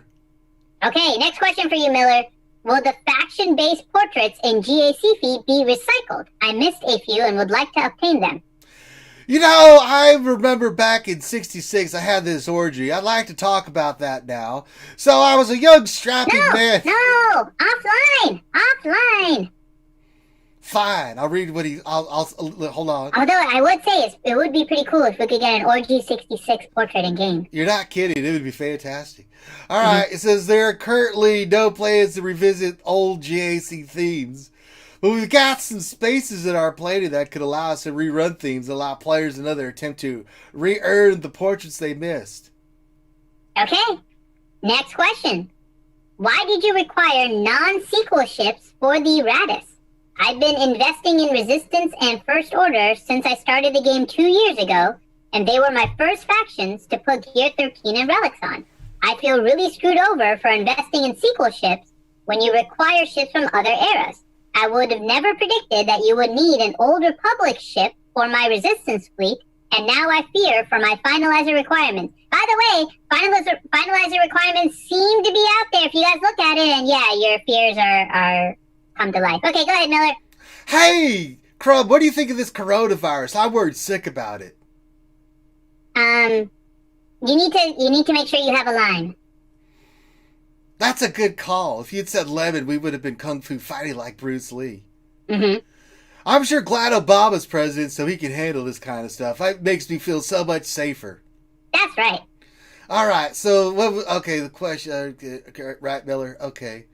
Okay, next question for you, Miller. Will the faction-based portraits in GAC feed be recycled? I missed a few and would like to obtain them. You know, I remember back in 66, I had this orgy. I'd like to talk about that now. So I was a young, strapping man. No! Offline! Fine, I'll read what I'll hold on. Although I would say it would be pretty cool if we could get an Orgy 66 portrait in game. You're not kidding. It would be fantastic. All right, it says there are currently no plans to revisit old GAC themes. But we've got some spaces in our planning that could allow us to rerun themes, allow players another attempt to re-earn the portraits they missed. Okay, next question. Why did you require non-sequel ships for the Radis? I've been investing in Resistance and First Order since I started the game 2 years ago, and they were my first factions to put Gear 13 and Relics on. I feel really screwed over for investing in sequel ships when you require ships from other eras. I would have never predicted that you would need an Old Republic ship for my Resistance fleet, and now I fear for my finalizer requirements. By the way, finalizer requirements seem to be out there if you guys look at it, and yeah, your fears are come to life. Okay, go ahead, Miller. Hey, Crumb, what do you think of this coronavirus? I'm worried sick about it. You need to make sure you have a line. That's a good call. If you'd said lemon, we would have been kung fu fighting like Bruce Lee. Mm-hmm. I'm sure glad Obama's president so he can handle this kind of stuff. It makes me feel so much safer. That's right. All right, so, the question, right, Miller, okay.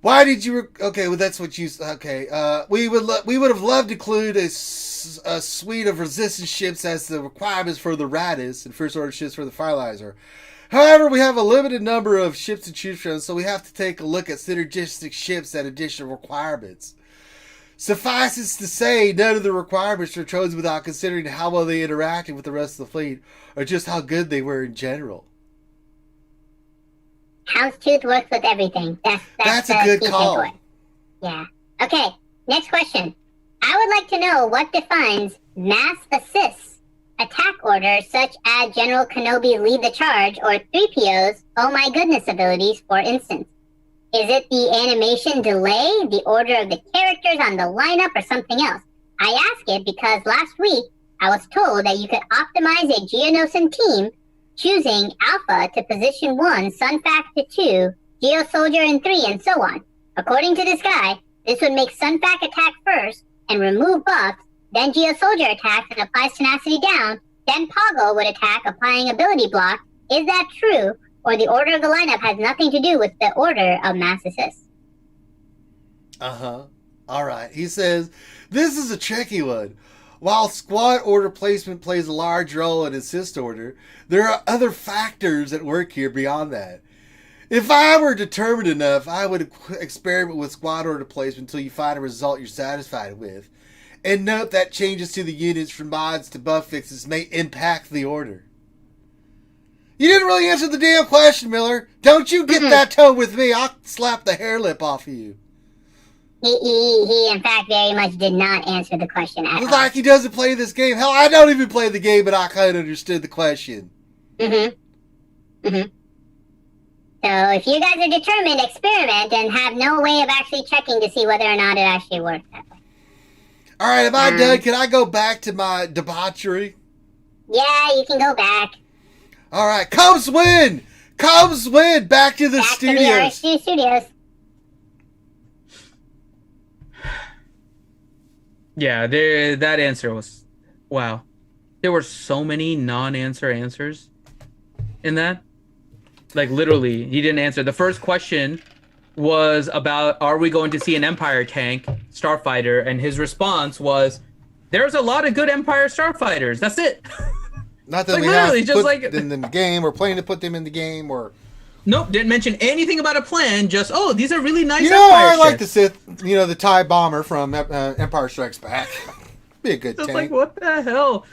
Why did you? Okay, well that's what you. Okay, we would have loved to include a suite of resistance ships as the requirements for the Radis and First Order ships for the Finalizer. However, we have a limited number of ships to choose from, so we have to take a look at synergistic ships and additional requirements. Suffice it to say, none of the requirements were chosen without considering how well they interacted with the rest of the fleet, or just how good they were in general. Houndstooth works with everything. That's a good call. Takeaway. Yeah. Okay, next question. I would like to know what defines mass assists, attack orders such as General Kenobi lead the charge or 3PO's oh my goodness abilities, for instance. Is it the animation delay, the order of the characters on the lineup, or something else? I ask it because last week I was told that you could optimize a Geonosian team choosing Alpha to position 1, Sunfac to 2, Geo Soldier in 3, and so on. According to this guy, this would make Sunfac attack first and remove buffs, then Geo Soldier attacks and applies tenacity down, then Poggle would attack applying ability block. Is that true, or the order of the lineup has nothing to do with the order of mass assists? All right. He says, this is a tricky one. While squad order placement plays a large role in assist order, there are other factors at work here beyond that. If I were determined enough, I would experiment with squad order placement until you find a result you're satisfied with. And note that changes to the units from mods to buff fixes may impact the order. You didn't really answer the damn question, Miller. Don't you get that tone with me. I'll slap the hair lip off of you. He in fact very much did not answer the question at all. Like he doesn't play this game. Hell, I don't even play the game, but I kind of understood the question. So if you guys are determined, experiment and have no way of actually checking to see whether or not it actually works that way. All right, am I done? Can I go back to my debauchery? Yeah, you can go back. All right, Cubs win! Cubs win! Back to the studios. Back to the RSG studios. Yeah, that answer was, wow. There were so many non-answer answers in that. Like, literally, he didn't answer. The first question was about, are we going to see an Empire tank, Starfighter? And his response was, there's a lot of good Empire Starfighters. That's it. Not that like, we have to just put them in the game, or planning to put them in the game, or... Nope, didn't mention anything about a plan, just, oh, these are really nice Empire I like the Sith, the TIE Bomber from Empire Strikes Back. Be a good just tank. Like, what the hell?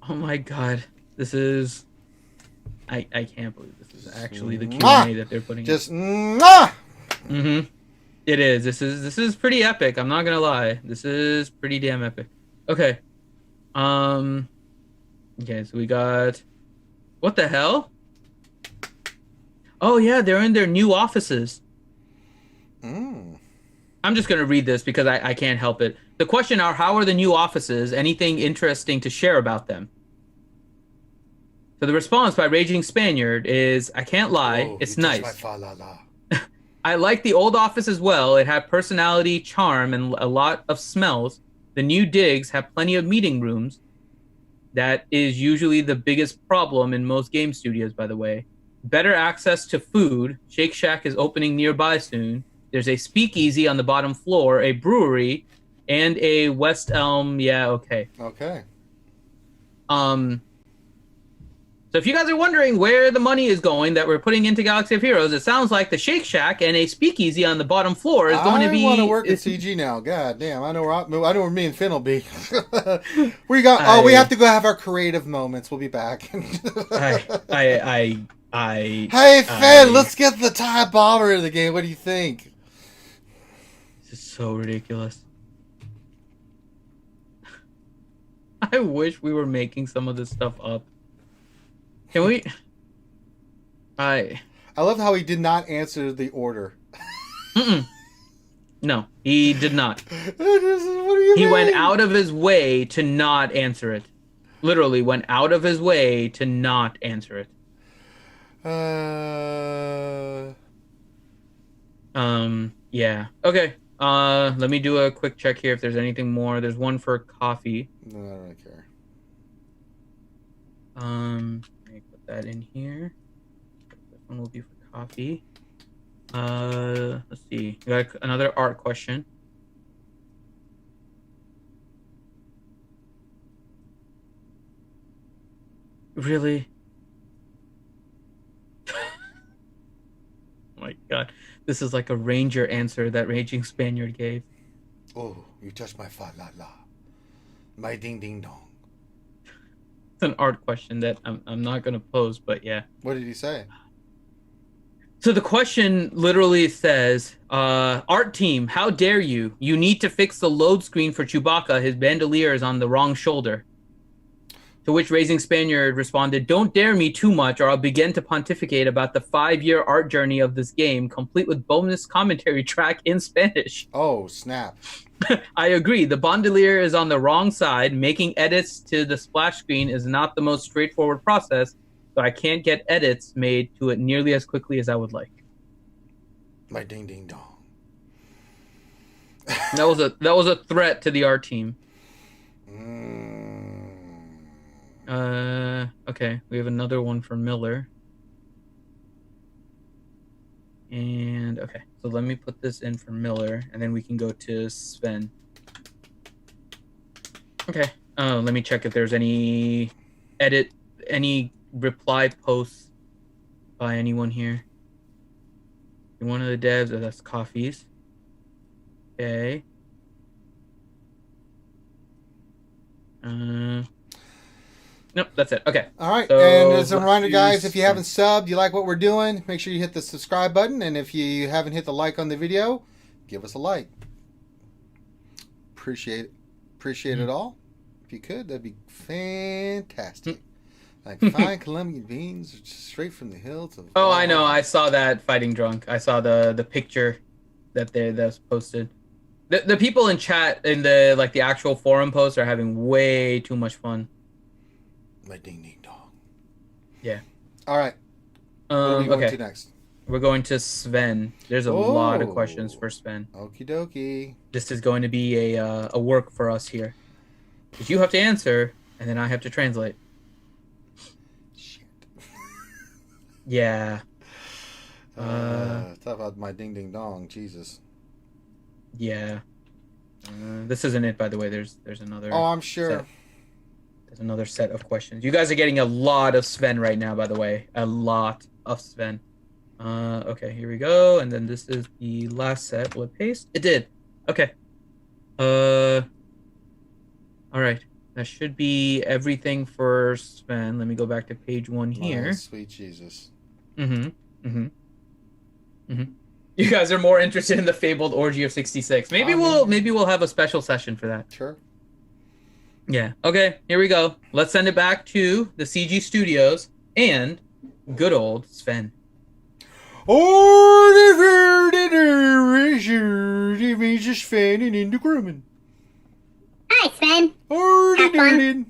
Oh my god. This is... I can't believe this is actually the Q&A that they're putting in. It is. This is pretty epic, I'm not gonna lie. This is pretty damn epic. Okay. Okay, so we got What the hell? Oh, yeah, they're in their new offices. I'm just going to read this because I can't help it. The question are, how are the new offices? Anything interesting to share about them? So the response by Raging Spaniard is, I can't lie, it's nice. I like the old office as well. It had personality, charm, and a lot of smells. The new digs have plenty of meeting rooms. That is usually the biggest problem in most game studios, by the way. Better access to food. Shake Shack is opening nearby soon. There's a speakeasy on the bottom floor, a brewery, and a West Elm. Yeah, okay. Okay. So if you guys are wondering where the money is going that we're putting into Galaxy of Heroes, it sounds like the Shake Shack and a speakeasy on the bottom floor is going to be... I want to work at CG now. God damn, I know where me and Finn will be. We have to go have our creative moments. We'll be back. Hey, Finn, let's get the TIE Bomber in the game. What do you think? This is so ridiculous. I wish we were making some of this stuff up. Can we? I love how he did not answer the order. No, he did not. What do you He mean? went out of his way to not answer it. Literally went out of his way to not answer it. Yeah. Okay. Let me do a quick check here if there's anything more. There's one for coffee. No, I don't really care. Let me put that in here. This one will be for coffee. Let's see. We got another art question. Really? Oh my god. This is like a ranger answer that Raging Spaniard gave. Oh, you touched my fa-la-la. My ding-ding-dong. It's an art question that I'm not going to pose, but yeah. What did he say? So the question literally says, art team, how dare you? You need to fix the load screen for Chewbacca. His bandolier is on the wrong shoulder. To which Raging Spaniard responded, don't dare me too much or I'll begin to pontificate about the 5-year art journey of this game, complete with bonus commentary track in Spanish. Oh, snap. I agree. The bandolier is on the wrong side. Making edits to the splash screen is not the most straightforward process, so I can't get edits made to it nearly as quickly as I would like. My ding-ding-dong. That was a threat to the art team. Okay, we have another one for Miller. And, okay, so let me put this in for Miller, and then we can go to Sven. Okay, let me check if there's any reply posts by anyone here. One of the devs, that's Coffees. Okay. Nope, that's it. Okay. All right. So, and as a reminder, guys, if you haven't subbed, you like what we're doing, make sure you hit the subscribe button. And if you haven't hit the like on the video, give us a like. Appreciate it all. If you could, that'd be fantastic. Like fine Colombian beans straight from the hills of... Oh, I know. I saw that Fighting Drunk. I saw the picture that was posted. The people in chat in the actual forum posts are having way too much fun. My ding-ding-dong. Yeah. All right. What are we going to next? We're going to Sven. There's a lot of questions for Sven. Okie dokie. This is going to be a work for us here. Because you have to answer, and then I have to translate. Shit. Yeah. Talk about my ding-ding-dong. Jesus. Yeah. This isn't it, by the way. There's another... Oh, I'm sure. Set. There's another set of questions. You guys are getting a lot of Sven right now, by the way. A lot of Sven. Okay, here we go. And then this is the last set. Will it paste? It did. Okay. All right. That should be everything for Sven. Let me go back to page 1 here. Oh, sweet Jesus. You guys are more interested in the fabled orgy of 66. Maybe we'll have a special session for that. Sure. Yeah. Okay, here we go. Let's send it back to the CG Studios. and good old Sven. Oh, the verder is the Mrs. Sven and in the Grumman. Hi, Sven. Oh, Have fun.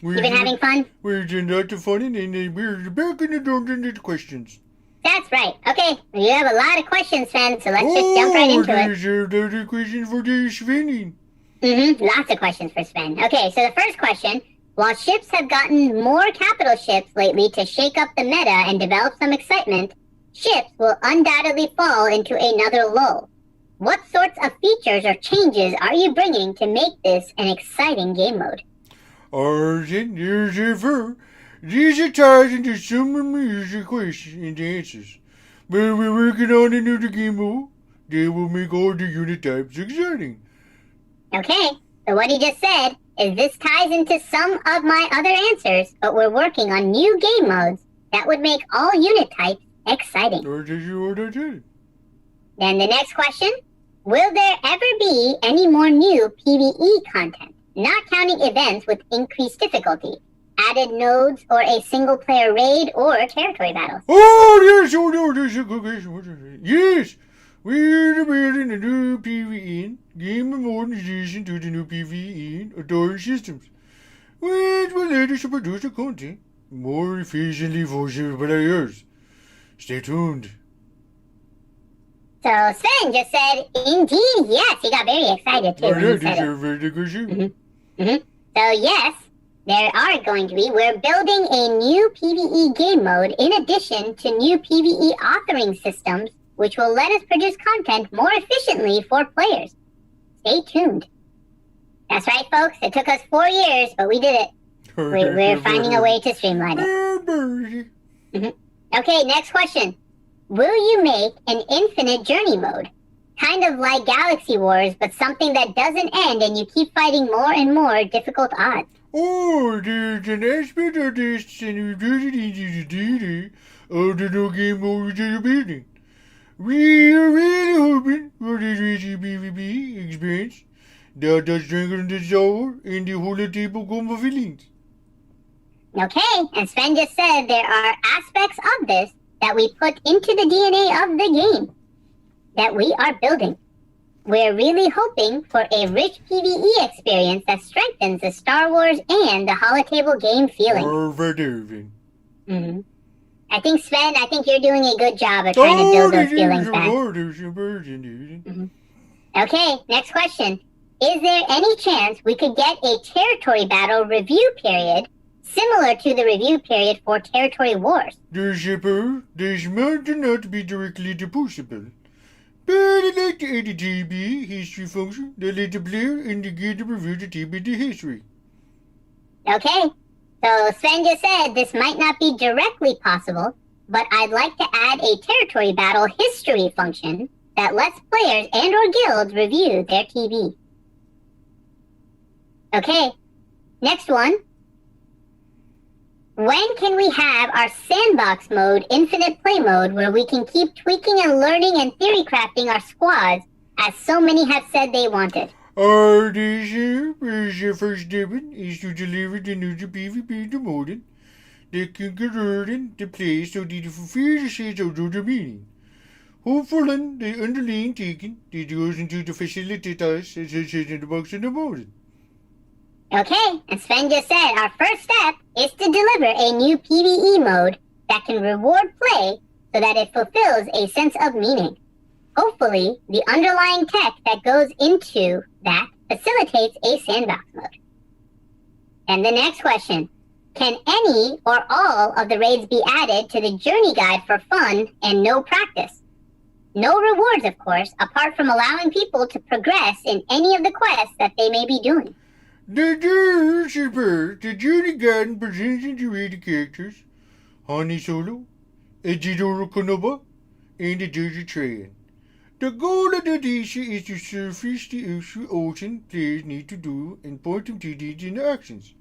You been having fun? We're not fun, and we're back in the door into the questions. That's right. Okay, you have a lot of questions, Sven, so let's just jump right into it. There's a question for the Sven. Lots of questions for Sven. Okay, so the first question. While ships have gotten more capital ships lately to shake up the meta and develop some excitement, ships will undoubtedly fall into another lull. What sorts of features or changes are you bringing to make this an exciting game mode? Arjun, these are ties into some of the questions and answers. But we're working on another game mode that will make all the unit types exciting. Okay, so what he just said is this ties into some of my other answers, but we're working on new game modes that would make all unit types exciting. Then the next question, will there ever be any more new PvE content, not counting events with increased difficulty, added nodes, or a single-player raid or territory battles? Oh, yes, that's a good question. Yes, we're building a new PvE game modernization to the new PvE authority systems, which will let us produce the content more efficiently for players. Stay tuned. So Sven just said, indeed, yes. He got very excited too. So yes, there are going to be. We're building a new PvE game mode in addition to new PvE authoring systems, which will let us produce content more efficiently for players. Stay tuned. That's right, folks. It took us 4 years, but we did it. We're finding a way to streamline it. Okay, next question. Will you make an infinite journey mode? Kind of like Galaxy Wars, but something that doesn't end and you keep fighting more and more difficult odds. Oh, there's an aspect of this, and we build it into the data of the new game mode that you're building. We are really hoping for this racing PvP experience that does strengthen the soul and the whole typical feelings. Okay, and Sven just said there are aspects of this that we put into the DNA of the game that we are building. We're really hoping for a rich PvE experience that strengthens the Star Wars and the holotable game feeling. I think, Sven, you're doing a good job of trying to build those feelings back. Okay, next question. Is there any chance we could get a territory battle review period similar to the review period for Territory Wars? This might not be directly possible, but I like to add a TB history function that lets the player indicate the review the TB history. Okay, so Sven just said this might not be directly possible, but I'd like to add a territory battle history function that lets players and or guilds review their TB. Okay, next one. When can we have our sandbox mode, infinite play mode, where we can keep tweaking and learning and theory crafting our squads, as so many have said they wanted? The first step is to deliver the new PvP to modern that can convert the play so that it fulfills the sense of the meaning. Hopefully, the underlying thinking that goes into the facilitate us as a sandbox in the modern. Okay, and Sven just said our first step is to deliver a new PvE mode that can reward play so that it fulfills a sense of meaning. Hopefully, the underlying tech that goes into that facilitates a sandbox mode. And the next question, can any or all of the raids be added to the journey guide for fun and no practice? No rewards, of course, apart from allowing people to progress in any of the quests that they may be doing. The journey guide presents into the characters Han Solo, Ejidoro Konoba, and the Desert Train. The goal of the edition is to surface the ocean players need to do and point them to these interactions.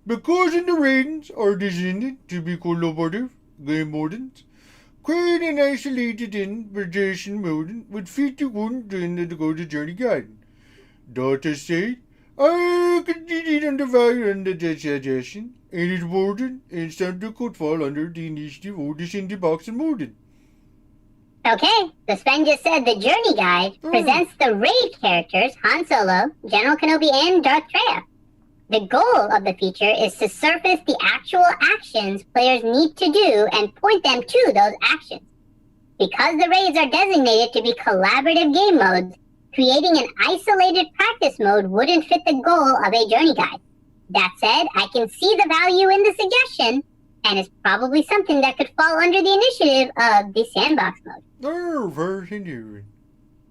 Because the ratings are designed to be collaborative game modes, create an isolated in progression mode would fit the one trend that goes the journey guide. That said, I continue on the value and the suggestion. It is worded and something could fall under the initiative orders in the box and molded. Okay, so Sven just said the Journey Guide presents the raid characters Han Solo, General Kenobi, and Darth Traya. The goal of the feature is to surface the actual actions players need to do and point them to those actions. Because the raids are designated to be collaborative game modes, creating an isolated practice mode wouldn't fit the goal of a Journey Guide. That said, I can see the value in the suggestion, and it's probably something that could fall under the initiative of the sandbox mode. Oh, very new.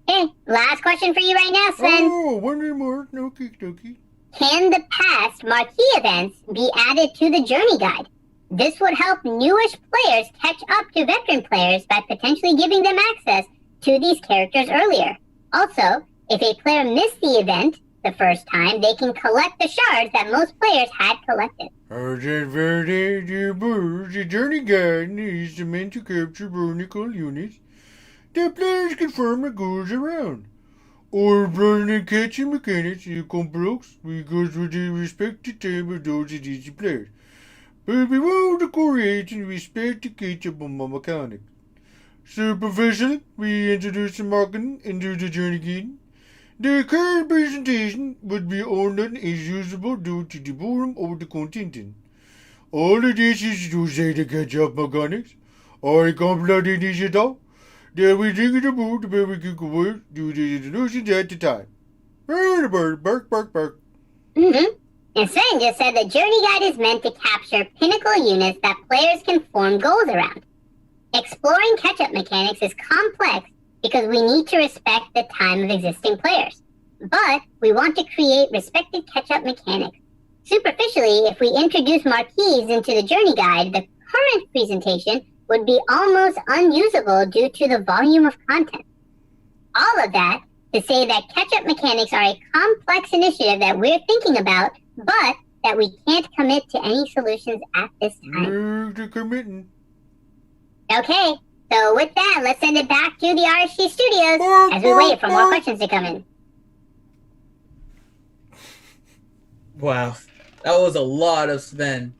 Okay, last question for you right now, Sven. Oh, one more. Okie dokie. Can the past marquee events be added to the Journey Guide? This would help newish players catch up to veteran players by potentially giving them access to these characters earlier. Also, if a player missed the event the first time, they can collect the shards that most players had collected. The Journey Guide is meant to capture barnacle units that players can farm their goals around. Or running and catching mechanics is complex because with the respected time of those it is players. But we want to create and respect the catch-up on my mechanics. Superficially, we introduce the marketing into the Journey Guide. The current presentation would be ordered as usable due to the volume of the content. All of this is to say the catch-up mechanics are a complex initiative that we think it about the way we can convert due to the solutions at the time. Bark, bark, bark. And Sven just said the Journey Guide is meant to capture pinnacle units that players can form goals around. Exploring catch-up mechanics is complex because we need to respect the time of existing players. But we want to create respected catch-up mechanics. Superficially, if we introduce marquees into the Journey Guide, the current presentation would be almost unusable due to the volume of content. All of that to say that catch-up mechanics are a complex initiative that we're thinking about, but that we can't commit to any solutions at this time. They're committing. Okay, so with that, let's send it back to the RSG studios as we wait for more questions to come in. Wow, that was a lot of Sven.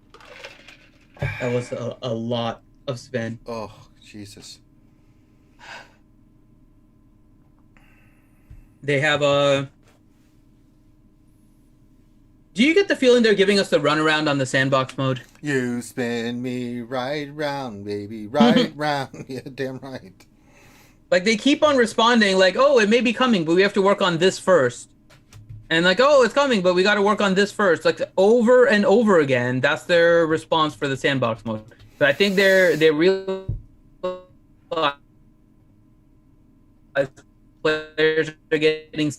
That was a lot of Sven. Oh, Jesus. They have a... Do you get the feeling they're giving us the runaround on the sandbox mode? You spin me right round, baby, right round. Yeah, damn right. Like, they keep on responding like, oh, it may be coming, but we have to work on this first. And like, oh, it's coming, but we got to work on this first. Like, over and over again, that's their response for the sandbox mode. But I think they're really... players are getting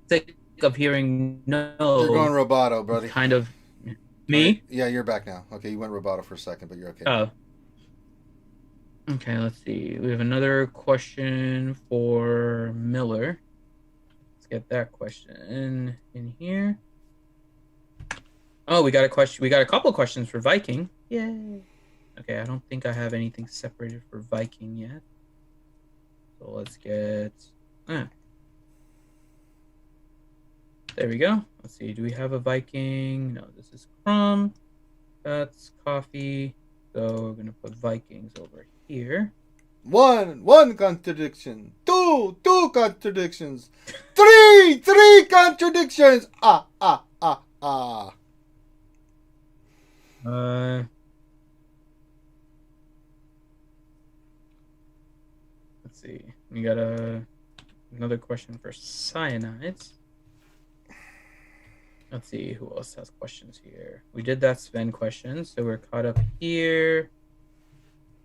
sick of hearing no. You're going roboto, buddy. Kind of. Me? Right. Yeah, you're back now. Okay, you went roboto for a second, but you're okay. Oh. Okay, let's see. We have another question for Miller. Let's get that question in here. Oh, we got a question. We got a couple questions for Viking. Yay. Okay, I don't think I have anything separated for Viking yet. So let's get... There we go. Let's see. Do we have a Viking? No, this is Crumb. That's coffee. So we're going to put Vikings over here. One contradiction. Two contradictions. Three contradictions. Let's see. We got another question for cyanides. Let's see who else has questions here. We did that Sven question, so we're caught up here.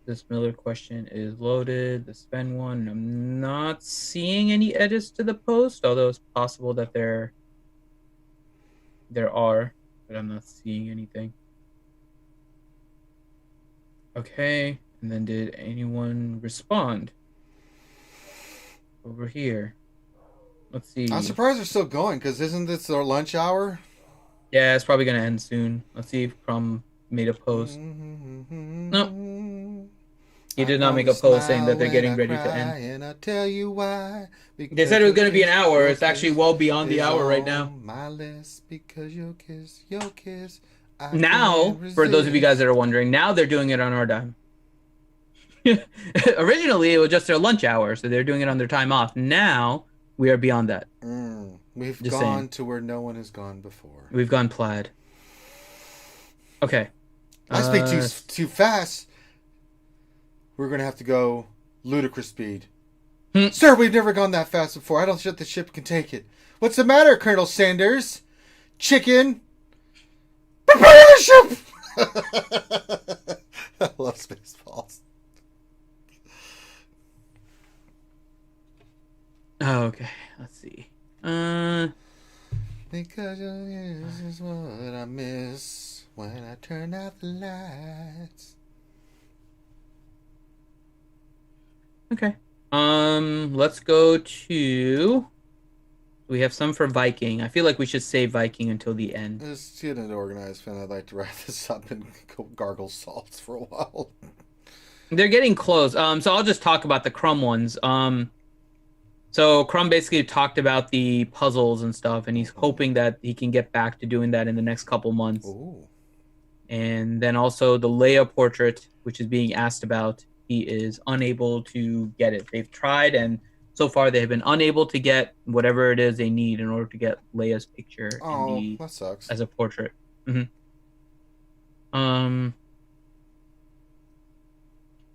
This Miller question is loaded. The Sven one, I'm not seeing any edits to the post, although it's possible that there are, but I'm not seeing anything. Okay, and then did anyone respond over here? Let's see. I'm surprised they're still going, because isn't this their lunch hour? Yeah, it's probably going to end soon. Let's see if Crumb made a post. Nope. He did not make a post saying that they're getting ready to end. And I'll tell you why. They said it was going to be an hour. It's actually well beyond the hour right now. My list because your kiss. Now, for those of you guys that are wondering, now they're doing it on our dime. Originally, it was just their lunch hour, so they're doing it on their time off. Now, we are beyond that. We've gone to where no one has gone before. We've gone plaid. Okay. I speak too fast. We're going to have to go ludicrous speed. Sir, we've never gone that fast before. I don't think the ship can take it. What's the matter, Colonel Sanders? Chicken? Prepare the ship! I love Spaceballs. Oh, okay. Let's see. Because this is what I miss when I turn out the lights. Okay. Let's go to... We have some for Viking. I feel like we should save Viking until the end. Let's get an organized fan. I'd like to wrap this up and gargle salts for a while. They're getting close. So I'll just talk about the Crumb ones. So Crumb basically talked about the puzzles and stuff, and he's hoping that he can get back to doing that in the next couple months. Ooh. And then also the Leia portrait, which is being asked about. He is unable to get it. They've tried, and so far they have been unable to get whatever it is they need in order to get Leia's picture that sucks. As a portrait.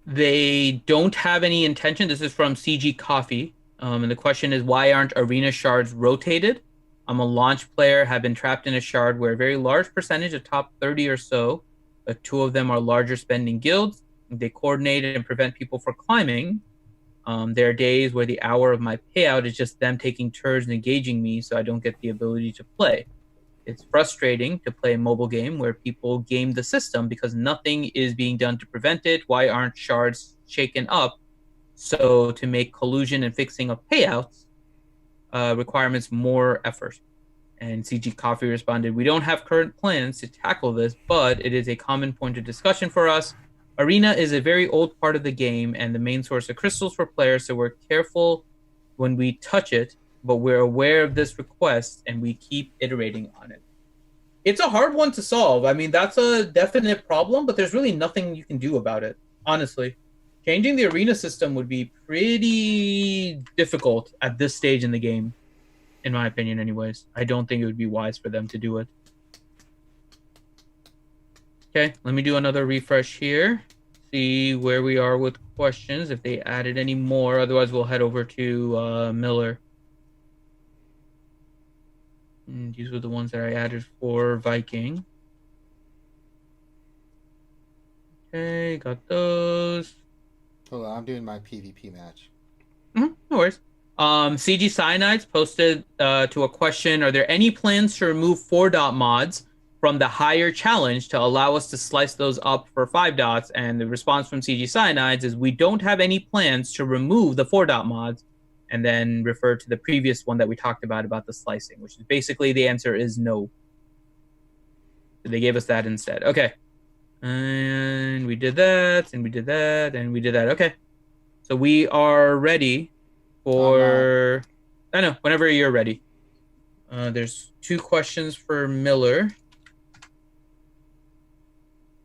They don't have any intention. This is from CG Coffee. And the question is, why aren't arena shards rotated? I'm a launch player, have been trapped in a shard where a very large percentage of top 30 or so, 2 of them are larger spending guilds. They coordinate and prevent people from climbing. There are days where the hour of my payout is just them taking turns and engaging me, so I don't get the ability to play. It's frustrating to play a mobile game where people game the system because nothing is being done to prevent it. Why aren't shards shaken up? So to make collusion and fixing of payouts requirements more effort. And CG Coffee responded, we don't have current plans to tackle this, but it is a common point of discussion for us. Arena is a very old part of the game and the main source of crystals for players, so we're careful when we touch it, but we're aware of this request and we keep iterating on it. It's a hard one to solve. I mean, that's a definite problem, but there's really nothing you can do about it, honestly. Changing the arena system would be pretty difficult at this stage in the game, in my opinion anyways. I don't think it would be wise for them to do it. Okay, let me do another refresh here. See where we are with questions, if they added any more. Otherwise, we'll head over to Miller. And these were the ones that I added for Viking. Okay, got those. Hold on, I'm doing my PvP match. No worries. CG Cyanides posted to a question, are there any plans to remove 4-dot mods from the higher challenge to allow us to slice those up for 5 dots? And the response from CG Cyanides is, we don't have any plans to remove the 4-dot mods, and then refer to the previous one that we talked about the slicing, which is basically the answer is no. So they gave us that instead. Okay. And we did that, and we did that, and we did that. Okay. So we are ready for... I know, whenever you're ready. There's 2 questions for Miller.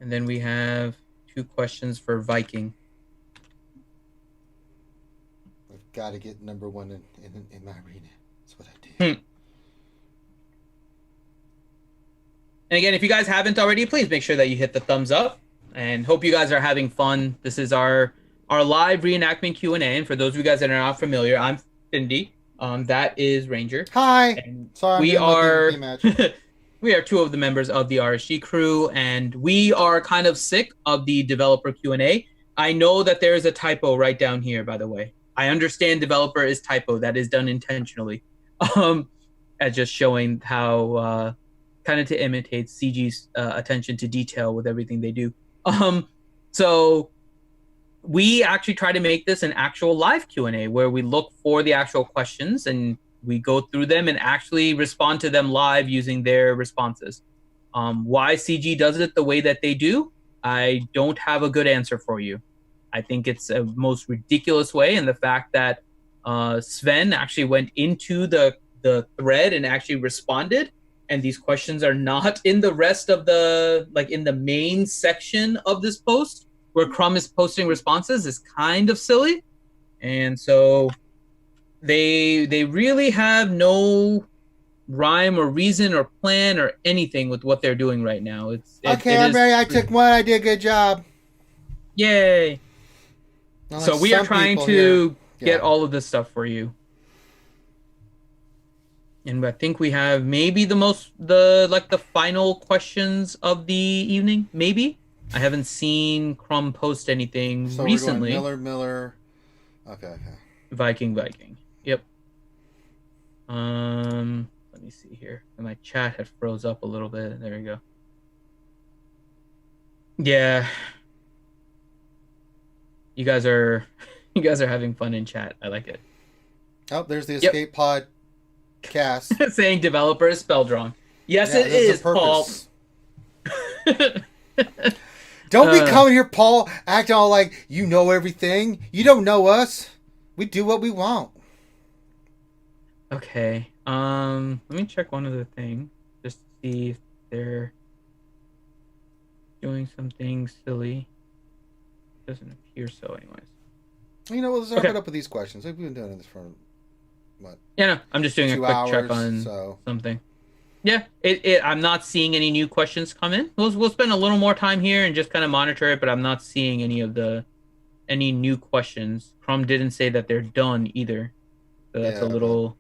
And then we have 2 questions for Viking. I've got to get number 1 in my arena. That's what I did. And again, if you guys haven't already, please make sure that you hit the thumbs up. And hope you guys are having fun. This is our live reenactment Q&A. And for those of you guys that are not familiar, I'm Cindy. That is Ranger. Hi. And sorry, we are... We are 2 of the members of the RSG crew, and we are kind of sick of the developer Q&A. I know that there is a typo right down here, by the way. I understand developer is typo. That is done intentionally. As just showing how kind of to imitate CG's attention to detail with everything they do. So we actually try to make this an actual live Q&A where we look for the actual questions and we go through them and actually respond to them live using their responses. Why CG does it the way that they do, I don't have a good answer for you. I think it's a most ridiculous way, and the fact that Sven actually went into the thread and actually responded, and these questions are not in the rest of the, like, in the main section of this post where Crumb is posting responses, is kind of silly. And so they really have no rhyme or reason or plan or anything with what they're doing right now. I'm ready. I took one. I did a good job. Yay. So we are trying to get all of this stuff for you. And I think we have maybe the final questions of the evening. Maybe. I haven't seen Crumb post anything recently. We're going Miller. Okay. Viking. Yep. Let me see here. My chat had froze up a little bit. There you go. Yeah. You guys are having fun in chat. I like it. Oh, there's the escape pod cast. Saying developer is spelled wrong. Yes, it is, Paul. Don't be coming here, Paul, acting all like you know everything. You don't know us. We do what we want. Okay. Let me check one other thing. Just to see if they're doing something silly. Doesn't appear so, anyways. You know, let's wrap it up with these questions. We've been doing this for what? Yeah, no, I'm just doing a quick check on something. Yeah, I'm not seeing any new questions come in. We'll spend a little more time here and just kind of monitor it, but I'm not seeing any new questions. Crumb didn't say that they're done either, so that's a little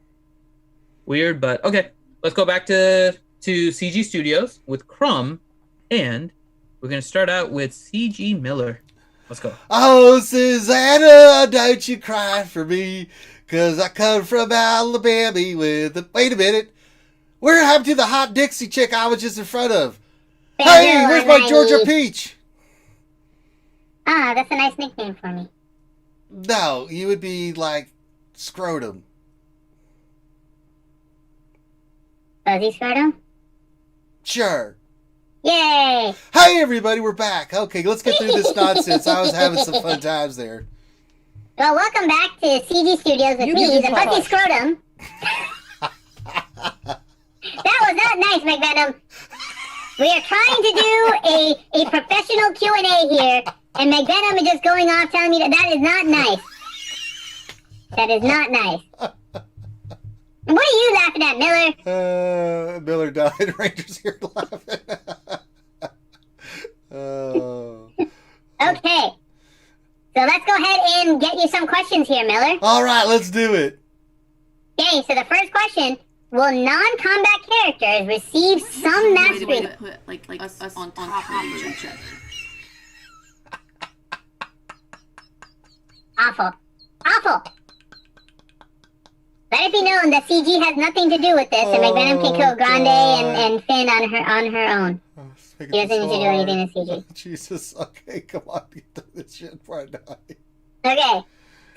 weird. But okay, let's go back to CG Studios with Crumb, and we're gonna start out with CG Miller. Let's go. Oh, Susanna, don't you cry for me, 'cause I come from Alabama with a... Wait a minute. Where happened to the hot Dixie chick I was just in front of? Hey, where's my Georgia Peach? Ah, that's a nice nickname for me. No, you would be like Scrotum. Fuzzy Scrotum? Sure. Yay! Hey, everybody, we're back. Okay, let's get through this nonsense. I was having some fun times there. Well, welcome back to CG Studios with me, the Fuzzy Scrotum. That was not nice, McVenom. We are trying to do a professional Q&A here, and McVenom is just going off telling me that is not nice. That is not nice. And what are you laughing at, Miller? Miller died. Ranger's here laughing. Okay. So let's go ahead and get you some questions here, Miller. All right, let's do it. Okay, so the first question: will non-combat characters receive some mastery? To put like us on top of each other. Awful. Let it be known that CG has nothing to do with this, and McVenom can kill Grande and Finn on her own. He doesn't need to do anything to CG. Jesus, okay, come on, get through this shit before I die. Okay,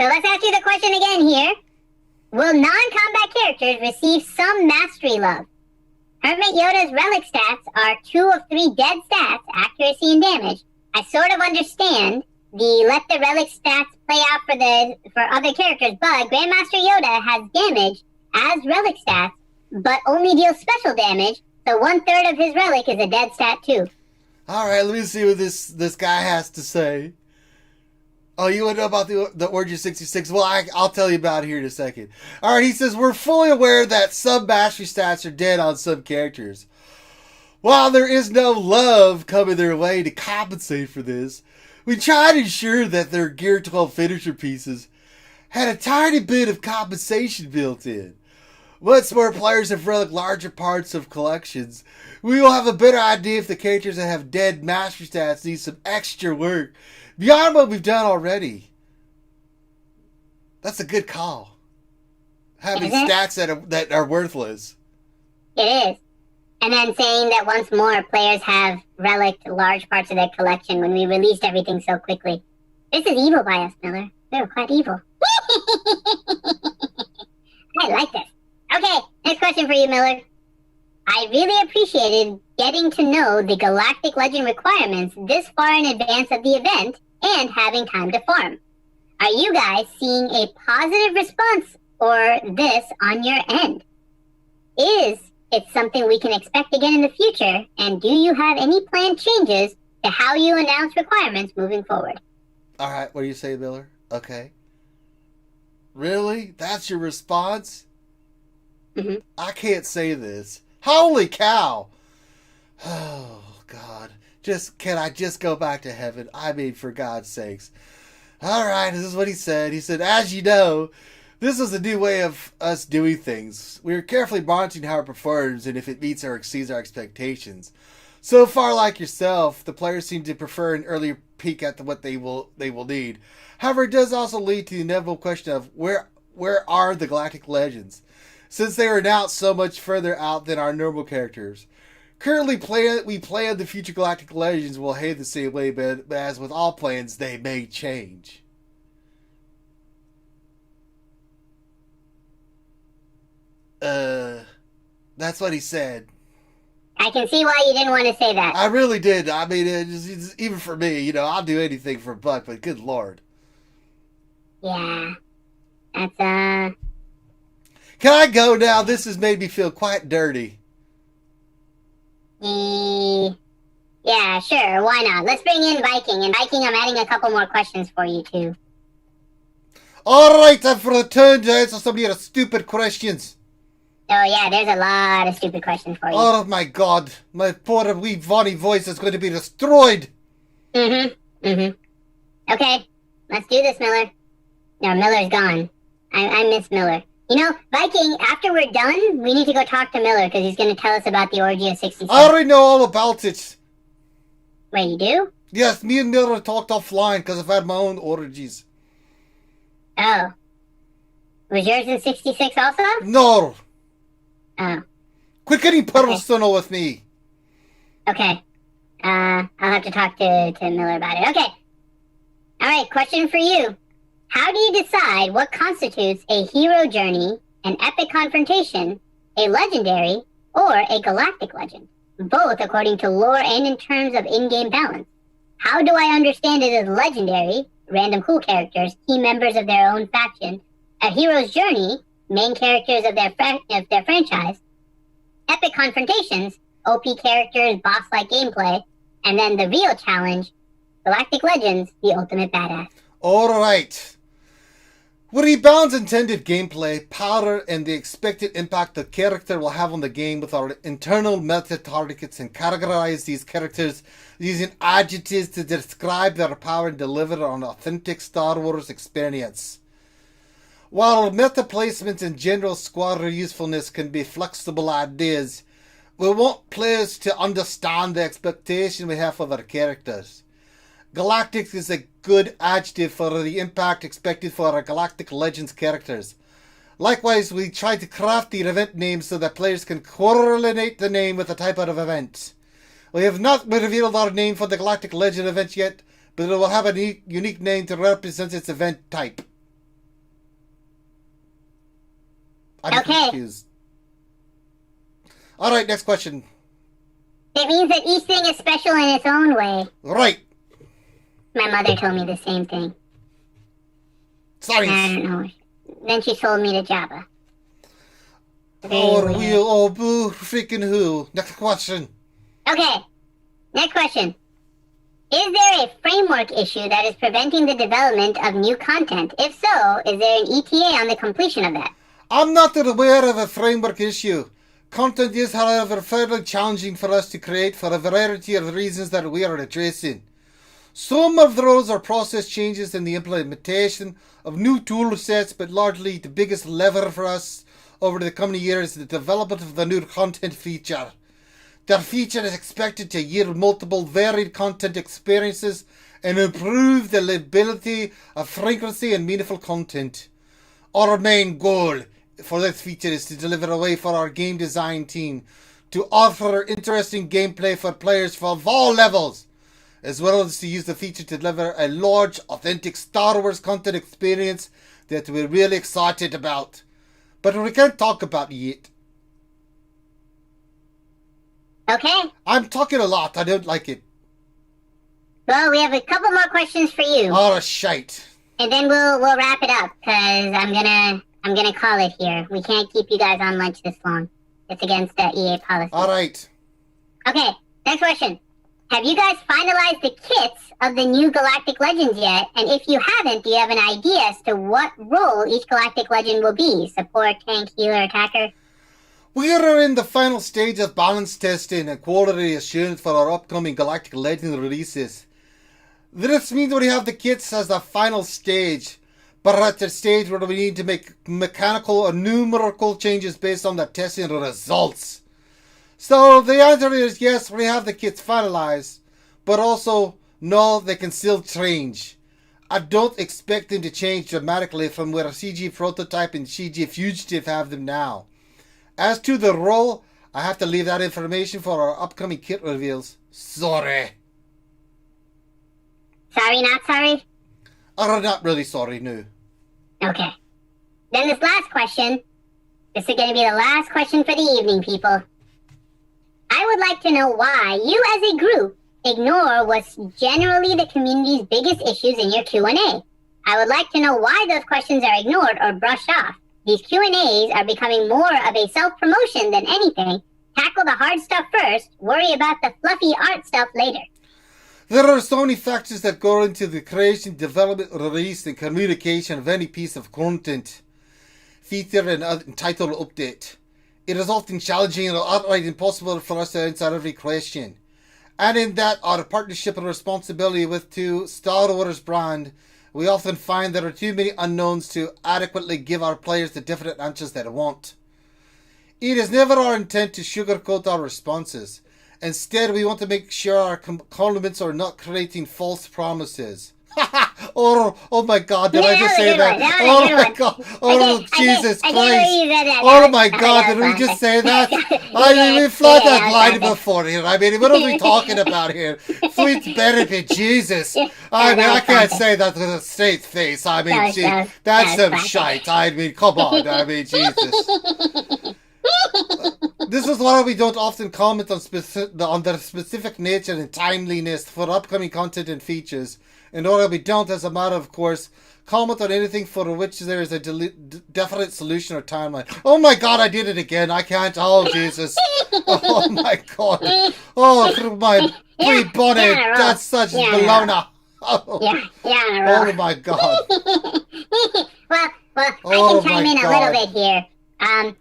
so let's ask you the question again here. Will non-combat characters receive some mastery love? Hermit Yoda's relic stats are 2 of 3 dead stats, accuracy and damage. I sort of understand the let the relic stats play out for other characters, but Grandmaster Yoda has damage as relic stats, but only deals special damage, so 1/3 of his relic is a dead stat too. Alright, let me see what this guy has to say. Oh, you want to know about the Origin 66? Well, I'll tell you about it here in a second. Alright, he says, we're fully aware that some mastery stats are dead on some characters. While there is no love coming their way to compensate for this, we try to ensure that their Gear 12 finisher pieces had a tiny bit of compensation built in. Once more players have relic larger parts of collections, we will have a better idea if the characters that have dead mastery stats need some extra work beyond what we've done already. That's a good call. Having stats that are worthless. It is. And then saying that once more players have reliced large parts of their collection when we released everything so quickly. This is evil by us, Miller. We were quite evil. I like this. Okay, next question for you, Miller. I really appreciated getting to know the Galactic Legend requirements this far in advance of the event, and having time to farm. Are you guys seeing a positive response for this on your end? Is it something we can expect again in the future? And do you have any planned changes to how you announce requirements moving forward? All right, what do you say, Miller? Okay. Really? That's your response? Mm-hmm. I can't say this. Holy cow! Oh, God. Can I just go back to heaven? I mean, for God's sakes. All right, this is what he said. He said, as you know, this is a new way of us doing things. We are carefully monitoring how it performs and if it meets or exceeds our expectations. So far, like yourself, the players seem to prefer an earlier peek at what they will need. However, it does also lead to the inevitable question of where are the Galactic Legends, since they are now so much further out than our normal characters. Currently, we plan the future Galactic Legends will behave the same way, but as with all plans, they may change. That's what he said. I can see why you didn't want to say that. I really did. I mean, it's even for me, I'll do anything for a buck, but good Lord. Yeah. That's, Can I go now? This has made me feel quite dirty. Yeah, sure. Why not? Let's bring in Viking. And Viking, I'm adding a couple more questions for you, too. All right, I've returned to answer some of your stupid questions. Oh, yeah, there's a lot of stupid questions for you. Oh, my God. My poor wee Vonnie voice is going to be destroyed. Okay, let's do this, Miller. No, Miller's gone. I miss Miller. Viking, after we're done, we need to go talk to Miller because he's going to tell us about the orgy of 66. I already know all about it. Wait, you do? Yes, me and Miller talked offline because I've had my own orgies. Oh. Was yours in 66 also? No. Oh. Quit getting personal with me. Okay. I'll have to talk to Miller about it. Okay. All right, question for you. How do you decide what constitutes a hero journey, an epic confrontation, a legendary, or a galactic legend? Both according to lore and in terms of in-game balance. How do I understand it as legendary, random cool characters, key members of their own faction, a hero's journey, main characters of their franchise, epic confrontations, OP characters, boss-like gameplay, and then the real challenge, Galactic Legends, the ultimate badass. All right. With Rebound's intended gameplay, power, and the expected impact the character will have on the game with our internal meta targets and categorize these characters using adjectives to describe their power and deliver an authentic Star Wars experience. While meta placement and general squad usefulness can be flexible ideas, we want players to understand the expectation we have of our characters. Galactic is a good adjective for the impact expected for our Galactic Legends characters. Likewise, we try to craft the event name so that players can correlate the name with the type of event. We have not revealed our name for the Galactic Legend event yet, but it will have a unique name to represent its event type. I'm confused. Alright, next question. It means that each thing is special in its own way. Right. My mother told me the same thing. Sorry. I don't know. Then she sold me to Jabba. Or we'll all boo freaking who. Next question. Okay. Next question. Is there a framework issue that is preventing the development of new content? If so, is there an ETA on the completion of that? I'm not aware of a framework issue. Content is, however, fairly challenging for us to create for a variety of reasons that we are addressing. Some of those are process changes in the implementation of new tool sets, but largely the biggest lever for us over the coming years is the development of the new content feature. The feature is expected to yield multiple varied content experiences and improve the ability of frequency and meaningful content. Our main goal for this feature is to deliver a way for our game design team to offer interesting gameplay for players from all levels, as well as to use the feature to deliver a large, authentic Star Wars content experience that we're really excited about, but we can't talk about it yet. Okay. I'm talking a lot. I don't like it. Well, we have a couple more questions for you. Oh, shite. And then we'll wrap it up, because I'm gonna call it here. We can't keep you guys on lunch this long. It's against the EA policy. All right. Okay, next question. Have you guys finalized the kits of the new Galactic Legends yet? And if you haven't, do you have an idea as to what role each Galactic Legend will be? Support, tank, healer, attacker? We are in the final stage of balance testing and quality assurance for our upcoming Galactic Legend releases. This means we have the kits as the final stage, but at the stage where we need to make mechanical or numerical changes based on the testing results. So the answer is yes, we have the kits finalized, but also no, they can still change. I don't expect them to change dramatically from where a CG Prototype and CG Fugitive have them now. As to the role, I have to leave that information for our upcoming kit reveals. Sorry. Sorry, not sorry? Or not really sorry, no. Okay. Then this last question. This is going to be the last question for the evening, people. I would like to know why you as a group ignore what's generally the community's biggest issues in your Q&A. I would like to know why those questions are ignored or brushed off. These Q&As are becoming more of a self-promotion than anything. Tackle the hard stuff first, worry about the fluffy art stuff later. There are so many factors that go into the creation, development, release, and communication of any piece of content, feature, and title update. It is often challenging and outright impossible for us to answer every question. And in that, our partnership and responsibility with Star Wars brand, we often find there are too many unknowns to adequately give our players the definite answers they want. It is never our intent to sugarcoat our responses. Instead, we want to make sure our compliments are not creating false promises. Oh my God, did I just say that? Oh my God, oh Jesus Christ. Oh my God, did we just say that? I mean, we've flagged that line before here. I mean, what are we talking about here? Sweet benefit, Jesus. I mean, I can't say that with a straight face. I mean, gee, that's some shite. I mean, come on. I mean, Jesus. This is why we don't often comment on the specific nature and timeliness for upcoming content and features. In order we don't, as a matter of course, comment on anything for which there is a definite solution or timeline. Oh my God, I did it again. I can't. Oh, Jesus. Oh my God. Oh, through my pre-bonnet. That's such baloney. Oh my God. Well, I can chime in a little bit here. As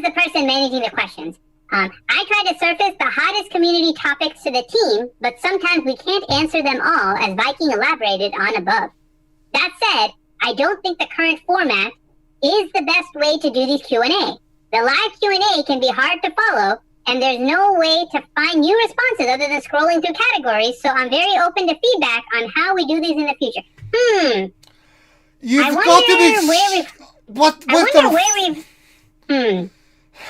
the person managing the questions, I try to surface the hottest community topics to the team, but sometimes we can't answer them all, as Viking elaborated on above. That said, I don't think the current format is the best way to do these Q&A. The live Q&A can be hard to follow, and there's no way to find new responses other than scrolling through categories, so I'm very open to feedback on how we do these in the future. You've got to be...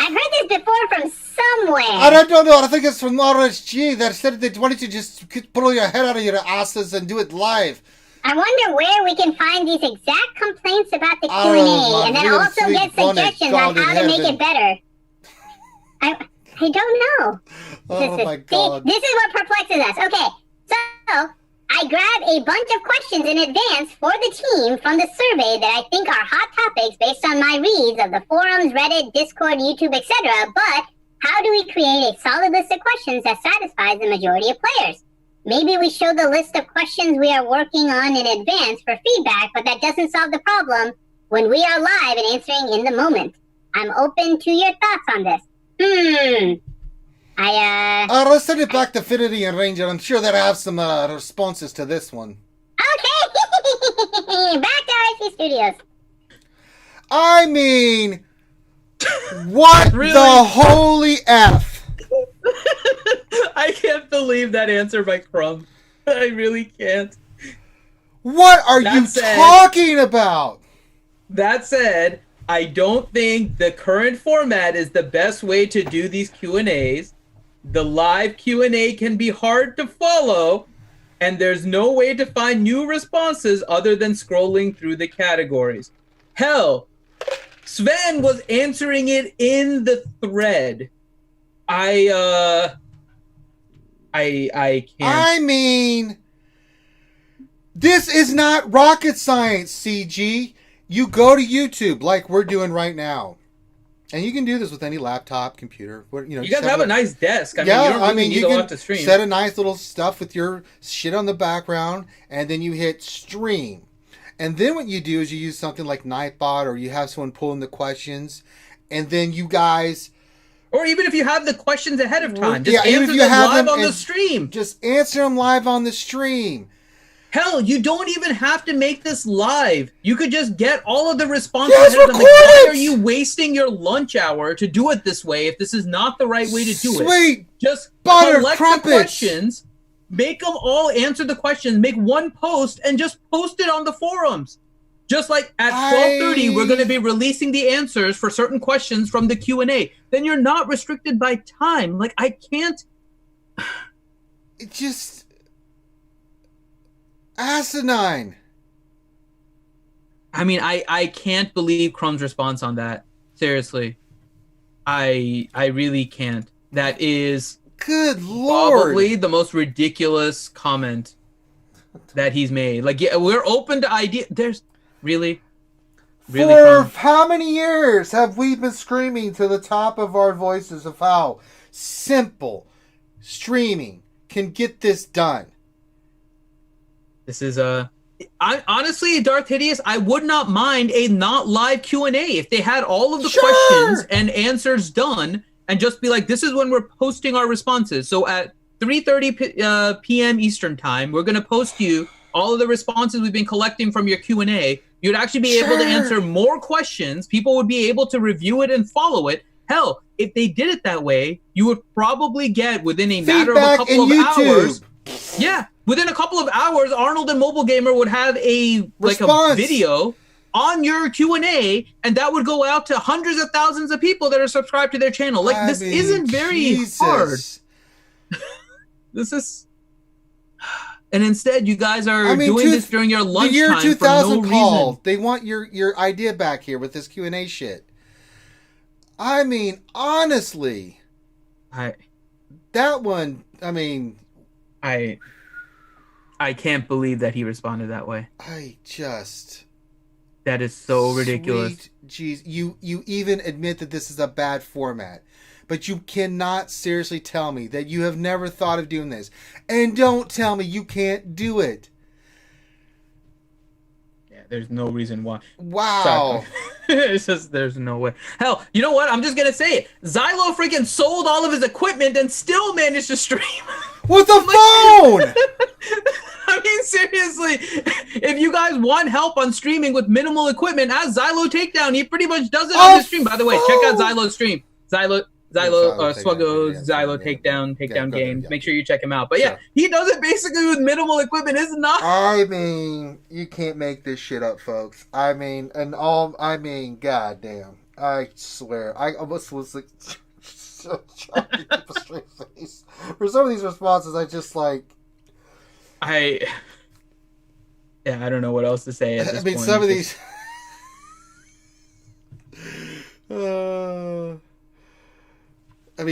I've heard this before from somewhere. I don't know. I think it's from RSG that said they wanted to just pull your head out of your asses and do it live. I wonder where we can find these exact complaints about the Q&A, and then also get suggestions on how to make it better. I don't know. Oh my God. This is what perplexes us. Okay, so I grabbed a bunch of questions in advance for the team from the survey that I think are hot topics based on my reads of the forums, Reddit, Discord, YouTube, etc. But how do we create a solid list of questions that satisfies the majority of players? Maybe we show the list of questions we are working on in advance for feedback, but that doesn't solve the problem when we are live and answering in the moment. I'm open to your thoughts on this. Let's send it back to Affinity and Ranger. I'm sure they'll have some responses to this one. Okay! Back to RSG Studios. I mean, what Really? the holy F? I can't believe that answer by Crumb. I really can't. What are you talking about? That said, I don't think the current format is the best way to do these Q&As. The live Q&A can be hard to follow, and there's no way to find new responses other than scrolling through the categories. Hell, Sven was answering it in the thread. I can't. I mean, This is not rocket science, CG. You go to YouTube like we're doing right now. And you can do this with any laptop, computer. You guys have a nice desk. You don't really need a lot to stream. Set a nice little stuff with your shit on the background, and then you hit stream. And then what you do is you use something like Nightbot, or you have someone pulling the questions, and then you guys... Or even if you have the questions ahead of time, just answer them live on the stream. Just answer them live on the stream. Hell, you don't even have to make this live. You could just get all of the responses. Yes, record why it! are you wasting your lunch hour to do it this way if this is not the right way to do it? Sweet just butter collect crumpets. the questions, make them all answer the questions, make one post, and just post it on the forums. Just like at 12:30, we're going to be releasing the answers for certain questions from the Q&A. Then you're not restricted by time. Like, I can't... It just... Asinine. I mean, I can't believe Crumb's response on that. Seriously. I really can't. That is... Good Lord. Probably the most ridiculous comment that he's made. Like, yeah, we're open to ideas. There's... Really? For how many years have we been screaming to the top of our voices of how simple streaming can get this done? This is honestly, Darth Hideous, I would not mind a not live Q&A if they had all of the questions and answers done and just be like, this is when we're posting our responses. So at 3:30 p.m. Eastern time, we're going to post you all of the responses we've been collecting from your Q&A. You'd actually be able to answer more questions. People would be able to review it and follow it. Hell, if they did it that way, you would probably get within a matter of a couple of hours. Yeah, within a couple of hours, Arnold and Mobile Gamer would have a video on your Q&A, and that would go out to hundreds of thousands of people that are subscribed to their channel. Like, this isn't very hard. This is... And instead, you guys are doing this during your lunchtime. The year 2000 for no call. Reason. They want your idea back here with this Q&A shit. I mean, honestly, that one. I mean, I can't believe that he responded that way. That is so ridiculous. Jeez, you even admit that this is a bad format. But you cannot seriously tell me that you have never thought of doing this. And don't tell me you can't do it. Yeah, there's no reason why. Wow. It's just, there's no way. Hell, you know what? I'm just going to say it. Xylo freaking sold all of his equipment and still managed to stream. With a phone! I mean, seriously, if you guys want help on streaming with minimal equipment, ask Xylo Takedown. He pretty much does it on his stream. By the way, check out Xylo's stream. SWGOH, Xylo Takedown Games. Make sure you check him out. But yeah, he does it basically with minimal equipment. It's not. I mean, you can't make this shit up, folks. I mean, goddamn. I swear. I almost was like, so trying to keep a straight face. For some of these responses, I just like. I don't know what else to say at this point. Some of these.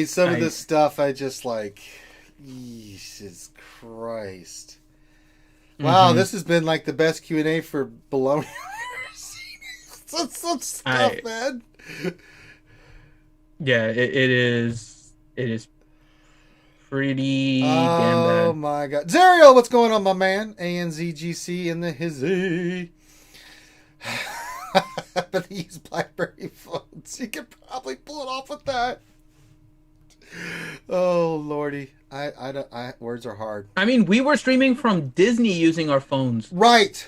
Some of this stuff I just like, Jesus Christ. Wow, this has been like the best Q&A for baloney I've ever seen. Some stuff, man. Yeah, it is pretty damn bad. Oh my God. Zerial, what's going on, my man? ANZGC in the hizzy. But they use BlackBerry phones. You could probably pull it off with that. Oh Lordy, I words are hard. I mean, we were streaming from Disney using our phones. Right.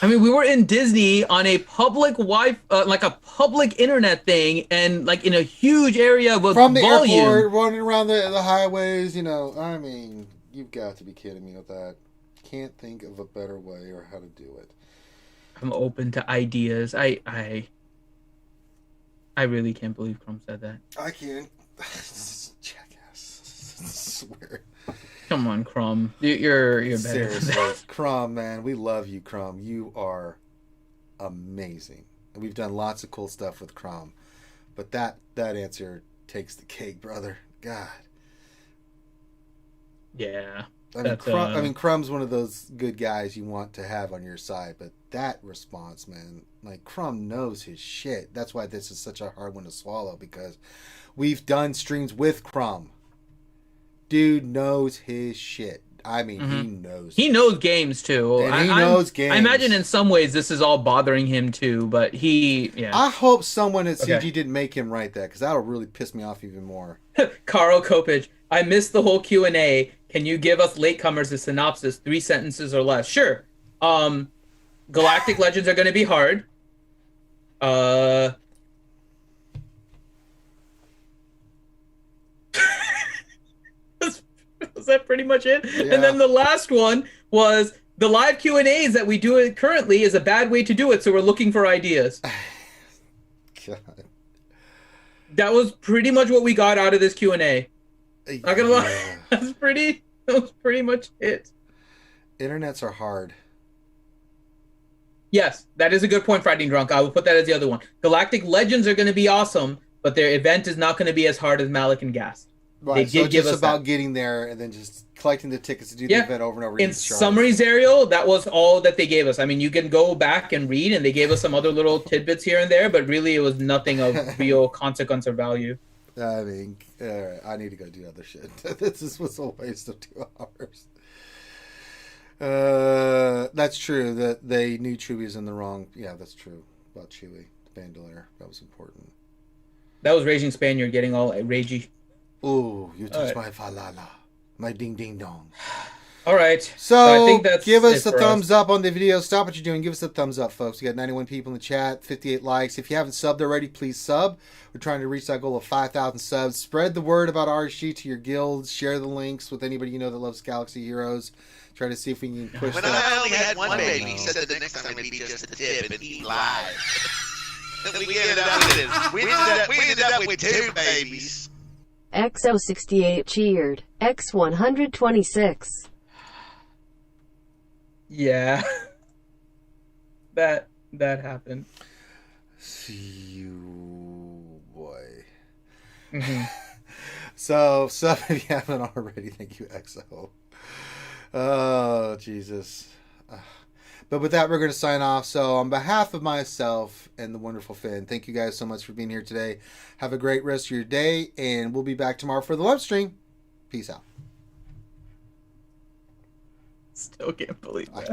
I mean, we were in Disney on a public like a public internet thing, and like in a huge area with from the volume. Airport, running around the highways. You know, I mean, you've got to be kidding me with that. Can't think of a better way or how to do it. I'm open to ideas. I really can't believe Crumb said that. I can't. Jackass. I swear. Come on, Crumb. You're better. Seriously, Crumb, man, we love you, Crumb. You are amazing. And we've done lots of cool stuff with Crumb, but that answer takes the cake, brother. God. Yeah. I mean, Crumb's one of those good guys you want to have on your side, but that response, man, like Crumb knows his shit. That's why this is such a hard one to swallow, because we've done streams with Crumb. Dude knows his shit. I mean, he knows. He knows games too. And he knows games. I imagine in some ways this is all bothering him too, but I hope someone at CG didn't make him write that, because that'll really piss me off even more. Carl Kopich, I missed the whole Q&A. Can you give us latecomers a synopsis, 3 sentences or less? Sure. Galactic Legends are going to be hard. Was that pretty much it? Yeah. And then the last one was the live Q&As that we do it currently is a bad way to do it, so we're looking for ideas. God. That was pretty much what we got out of this Q&A. Not gonna lie, that was pretty much it. Internets are hard. Yes, that is a good point, Friday Drunk. I will put that as the other one. Galactic Legends are going to be awesome, but their event is not going to be as hard as Malik and Gas. Right, so it's just about getting there and then just collecting the tickets to do the event over and over. In summaries, Ariel, that was all that they gave us. I mean, you can go back and read, and they gave us some other little tidbits here and there, but really it was nothing of real consequence or value. I mean, I need to go do other shit. This was a waste of 2 hours. That's true. That they knew Chewie was in the wrong. Yeah, that's true about Chewie. Bandolier. That was important. That was Raging Spaniard getting all ragey. Ooh, you touched my falala. My ding ding dong. All right. So I think that's give us a thumbs up on the video. Stop what you're doing. Give us a thumbs up, folks. We got 91 people in the chat, 58 likes. If you haven't subbed already, please sub. We're trying to reach that goal of 5,000 subs. Spread the word about RSG to your guilds. Share the links with anybody you know that loves Galaxy Heroes. Try to see if we can push that. When I only had one baby, he said that the next time it'd be just a dip and eat live. we ended up with 2 babies. XO68 cheered. X126. Yeah. that happened. See you, boy. Mm-hmm. So, if you haven't already, thank you, XO. Oh, Jesus. But with that, we're going to sign off. So on behalf of myself and the wonderful Finn, thank you guys so much for being here today. Have a great rest of your day, and we'll be back tomorrow for the live stream. Peace out. Still can't believe that.